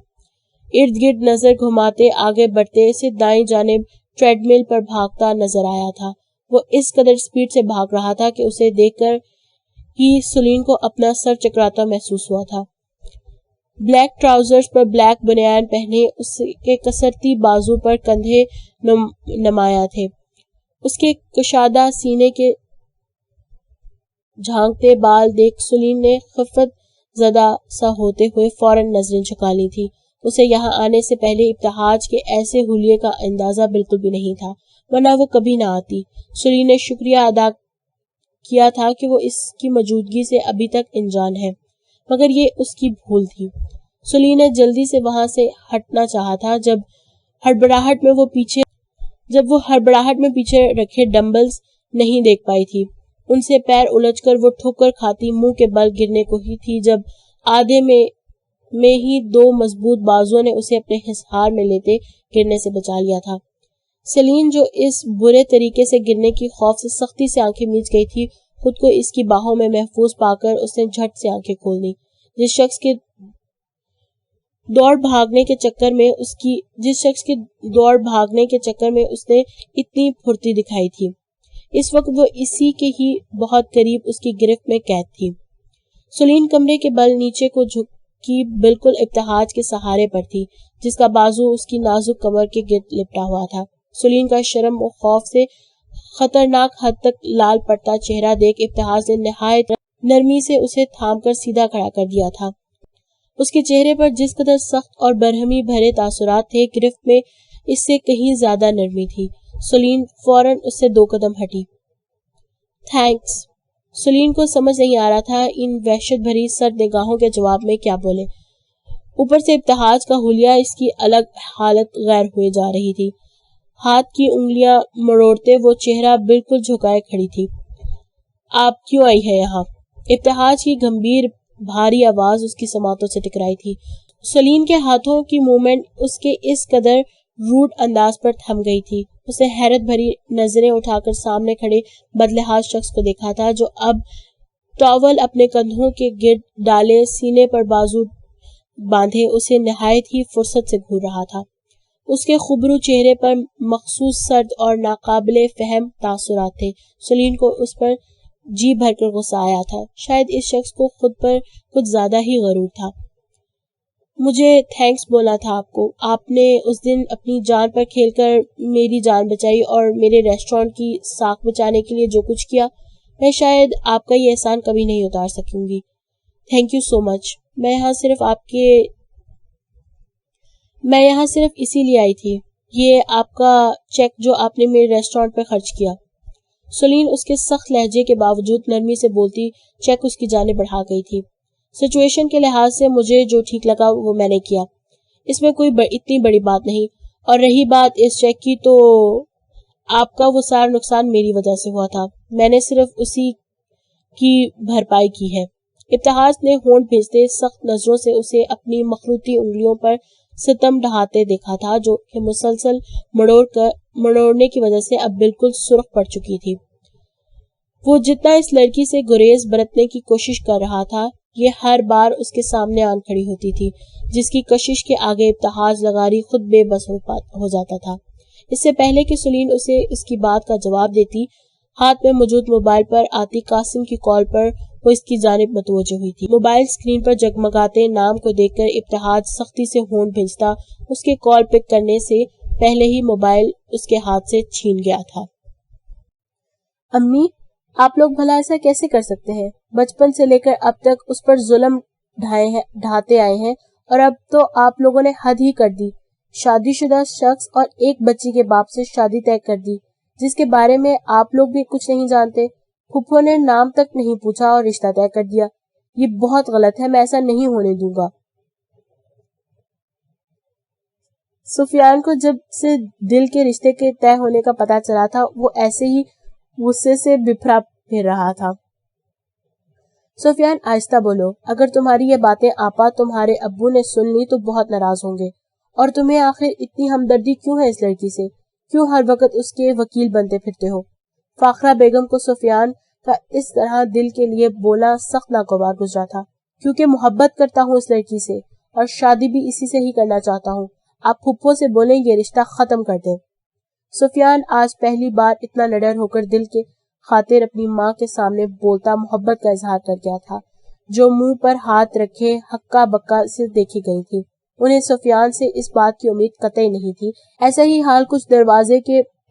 Speaker 1: ارد گرد نظر گھماتے آگے بڑھتے اسے دائیں جانب ٹریڈ مل پر بھاگتا نظر آیا تھا۔ وہ اس قدر سپیڈ سے بھاگ رہا تھا کہ اسے دیکھ کر ہی سلین کو اپنا سر چکراتا محسوس ہوا تھا۔ بلیک ٹراؤزرز پر بلیک بنیان پہنے اس کے کسرتی بازو پر کندھے نمایاں تھے۔ اس کے کشادہ سینے کے جھانکتے بال دیکھ سلیم نے خفت زدہ سا ہوتے ہوئے فوراً نظریں جھکا لی تھی. اسے یہاں آنے سے پہلے ابتہاج کے ایسے حلیے کا اندازہ بالکل بھی نہیں تھا، ورنہ وہ کبھی نہ آتی. سلیم نے شکریہ ادا کیا تھا کہ وہ اس کی موجودگی سے ابھی تک انجان ہے، مگر یہ اس کی بھول تھی. سلیم نے جلدی سے وہاں سے ہٹنا چاہا تھا جب ہڑبڑاہٹ میں پیچھے رکھے ڈمبلز نہیں دیکھ پائی تھی. ان سے پیر الجھ کر وہ ٹھوکر کھاتی منہ کے بل گرنے کو ہی تھی جب آدھے میں ہی دو مضبوط بازوؤں نے اسے اپنے حصار میں لیتے گرنے سے بچا لیا تھا. سلیم جو اس برے طریقے سے گرنے کی خوف سے سختی سے آنکھیں میچ گئی تھی، خود کو اس کی باہوں میں محفوظ پا کر اس نے جھٹ سے آنکھیں کھول دی. جس شخص کے دوڑ بھاگنے کے چکر میں اس نے اتنی پھرتی دکھائی تھی، اس وقت وہ اسی کے ہی بہت قریب اس کی گرفت میں قید تھی. سلیم کمرے کے بل نیچے کو جھکی بالکل ابتہاج کے سہارے پر تھی، جس کا بازو اس کی نازک کمر کے گرد لپٹا ہوا تھا. سلیم کا شرم و خوف سے خطرناک حد تک لال پڑتا چہرہ دیکھ ابتہاج نے نہایت نرمی سے اسے تھام کر سیدھا کھڑا کر دیا تھا. اس کے چہرے پر جس قدر سخت اور برہمی بھرے تاثرات تھے، گرفت میں اس سے کہیں زیادہ نرمی تھی. سلیم فوراً اس سے 2 قدم ہٹی. تھینکس. سلیم کو سمجھ نہیں آ رہا تھا ان وحشت بھری سرد نگاہوں کے جواب میں کیا بولے. اوپر سے ابتہاج کا حلیہ اس کی الگ حالت غیر ہوئے جا رہی تھی. ہاتھ کی انگلیاں مروڑتے وہ چہرہ بالکل جھکائے کھڑی تھی. آپ کیوں آئی ہے یہاں؟ ابتہاج کی گمبھیر بھاری آواز اس کی سماعتوں سے ٹکرائی تھی. سلیم کے ہاتھوں کی موومنٹ اس کے اس قدر روڈ انداز پر تھم گئی تھی. اس نے حیرت بھری نظریں اٹھا کر سامنے کھڑے بدلحاظ شخص کو دیکھا تھا، جو اب ٹاول اپنے کندھوں کے گرد ڈالے سینے پر بازو باندھے اسے نہایت ہی فرصت سے گھور رہا تھا. اس کے خبرو چہرے پر مخصوص سرد اور ناقابل فہم تاثرات تھے. سلیم کو اس پر جی بھر کر غصہ آیا تھا. شاید اس شخص کو خود پر کچھ زیادہ ہی غرور تھا. مجھے تھینکس بولنا تھا آپ کو. آپ نے اس دن اپنی جان پر کھیل کر میری جان بچائی اور میرے ریسٹورانٹ کی ساکھ بچانے کے لیے جو کچھ کیا، میں شاید آپ کا یہ احسان کبھی نہیں اتار سکوں گی. تھینک یو سو مچ. میں یہاں صرف اسی لیے آئی تھی. یہ آپ کا چیک جو آپ نے میرے ریسٹورانٹ پہ خرچ کیا. سلیم اس کے سخت لہجے کے باوجود نرمی سے بولتی چیک اس کی جانب بڑھا گئی تھی. سچویشن کے لحاظ سے مجھے جو ٹھیک لگا وہ میں نے کیا. اس میں کوئی اتنی بڑی بات نہیں. اور رہی بات اس چیک کی، تو آپ کا وہ سارا نقصان میری وجہ سے ہوا تھا. میں نے صرف اسی کی بھرپائی کی ہے. ابتہاج نے ہونٹ بھیجتے سخت نظروں سے اسے اپنی مخروطی انگلیوں پر ستم ڈھاتے دیکھا تھا، جو کہ مسلسل مڑوڑنے کی وجہ سے اب بالکل سرخ پڑ چکی تھی. وہ جتنا اس لڑکی سے گریز برتنے کی کوشش کر رہا تھا، یہ ہر بار اس کے سامنے آن کھڑی ہوتی تھی، جس کی کشش کے آگے ابتہاج لغاری خود بے بس ہو جاتا تھا. اس سے پہلے کہ سلیم اسے اس کی بات کا جواب دیتی، ہاتھ میں موجود موبائل پر آتی قاسم کی کال پر وہ اس کی جانب متوجہ ہوئی تھی. موبائل اسکرین پر جگمگاتے نام کو دیکھ کر ابتہاج سختی سے ہونٹ بھیجتا اس کے کال پک کرنے سے پہلے ہی موبائل اس کے ہاتھ سے چھین گیا تھا. امی، آپ لوگ بھلا ایسا کیسے کر سکتے ہیں؟ بچپن سے لے کر اب تک اس پر ظلم ڈھاتے آئے ہیں، اور اب تو آپ لوگوں نے حد ہی کر دی. شادی شدہ شخص اور ایک بچی کے باپ سے شادی طے کر دی، جس کے بارے میں آپ لوگ بھی کچھ نہیں جانتے. پھپھو نے نام تک نہیں پوچھا اور رشتہ طے کر دیا. یہ بہت غلط ہے. میں ایسا نہیں ہونے دوں گا. سفیان کو جب سے دل کے رشتے کے طے ہونے کا پتہ چلا تھا، وہ ایسے ہی غصے سے بپھرا پھر رہا تھا. سفیان، آہستہ بولو. اگر تمہاری یہ باتیں آپا تمہارے ابو نے سن لی تو بہت ناراض ہوں گے. اور تمہیں آخر اتنی ہمدردی کیوں ہے اس لڑکی سے؟ کیوں ہر وقت اس کے وکیل بنتے پھرتے ہو؟ فاخرہ بیگم کو سفیان کا اس طرح دل کے لیے بولنا سخت ناگوار گزرا تھا. کیونکہ محبت کرتا ہوں اس لڑکی سے، اور شادی بھی اسی سے ہی کرنا چاہتا ہوں. آپ پھپھو سے بولیں یہ رشتہ ختم کر دیں. سفیان آج پہلی بار اتنا نڈر ہو کر دل کے خاطر اپنی ماں کے سامنے بولتا محبت کا اظہار کر گیا تھا، جو منہ پر ہاتھ رکھے ہکا بکا سے دیکھی گئی تھی. انہیں سفیان سے اس بات کی امید قطعی نہیں تھی. ایسا ہی حال کچھ دروازے کے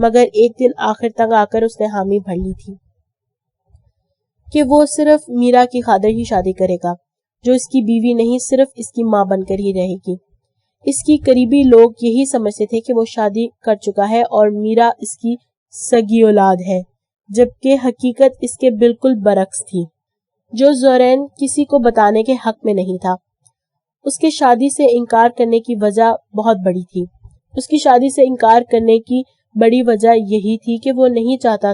Speaker 1: مگر ایک دن آخر تک آ کر اس نے حامی بھر لی تھی کہ وہ صرف میرا کی خاطر ہی شادی کرے گا، جو اس کی بیوی نہیں صرف اس کی ماں بن کر ہی رہے گی۔ اس کی قریبی لوگ یہی سمجھتے تھے کہ وہ شادی کر چکا ہے اور میرا اس کی سگی اولاد ہے، جبکہ حقیقت اس کے بالکل برعکس تھی، جو زورین کسی کو بتانے کے حق میں نہیں تھا۔ اس کے شادی سے انکار کرنے کی وجہ بہت بڑی تھی۔ اس کی شادی سے انکار کرنے کی بڑی وجہ یہی تھی کہ وہ نہیں چاہتا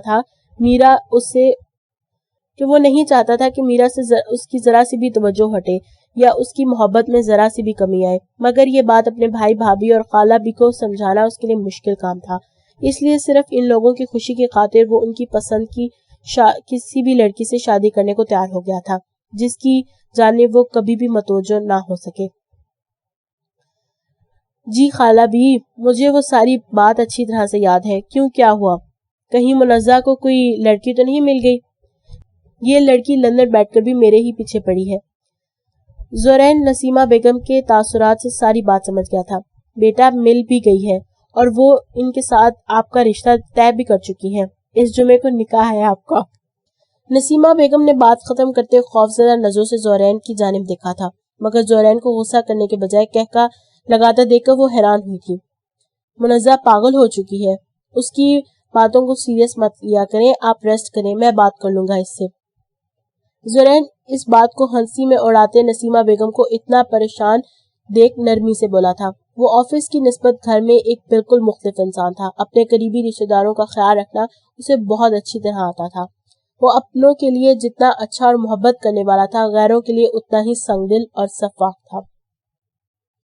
Speaker 1: تھا کہ میرا سے اس کی ذرا سی بھی توجہ ہٹے یا اس کی محبت میں ذرا سی بھی کمی آئے، مگر یہ بات اپنے بھائی بھابھی اور خالہ بھی کو سمجھانا اس کے لیے مشکل کام تھا۔ اس لیے صرف ان لوگوں کی خوشی کی خاطر وہ ان کی پسند کی کسی بھی لڑکی سے شادی کرنے کو تیار ہو گیا تھا جس کی جانب وہ کبھی بھی متوجہ نہ ہو سکے۔ جی خالہ بھی، مجھے وہ ساری بات اچھی طرح سے یاد ہے۔ کیوں، کیا ہوا؟ کہیں منزہ کو کوئی لڑکی تو نہیں مل گئی؟ یہ لڑکی لندن بیٹھ کر بھی میرے ہی پیچھے پڑی ہے۔ زورین نسیمہ بیگم کے تاثرات سے ساری بات سمجھ گیا تھا۔ بیٹا مل بھی گئی ہے اور وہ ان کے ساتھ آپ کا رشتہ طے بھی کر چکی ہے۔ اس جمعے کو نکاح ہے آپ کا۔ نسیمہ بیگم نے بات ختم کرتے خوفزدہ نظروں سے زورین کی جانب دیکھا تھا، مگر زورین کو غصہ کرنے کے بجائے کہکا لگاتا دیکھ کر وہ حیران ہوئی تھی۔ منزہ پاگل ہو چکی ہے، اس کی باتوں کو سیریس مت لیا کریں، آپ ریسٹ کریں، میں بات کر لوں گا اس سے۔ زورین اس بات کو ہنسی میں اڑاتے نسیمہ بیگم کو اتنا پریشان دیکھ نرمی سے بولا تھا۔ وہ آفس کی نسبت گھر میں ایک بالکل مختلف انسان تھا۔ اپنے قریبی رشتہ داروں کا خیال رکھنا اسے بہت اچھی طرح آتا تھا۔ وہ اپنوں کے لیے جتنا اچھا اور محبت کرنے والا تھا، غیروں کے لیے اتنا ہی سنگ دل اور شفاف تھا۔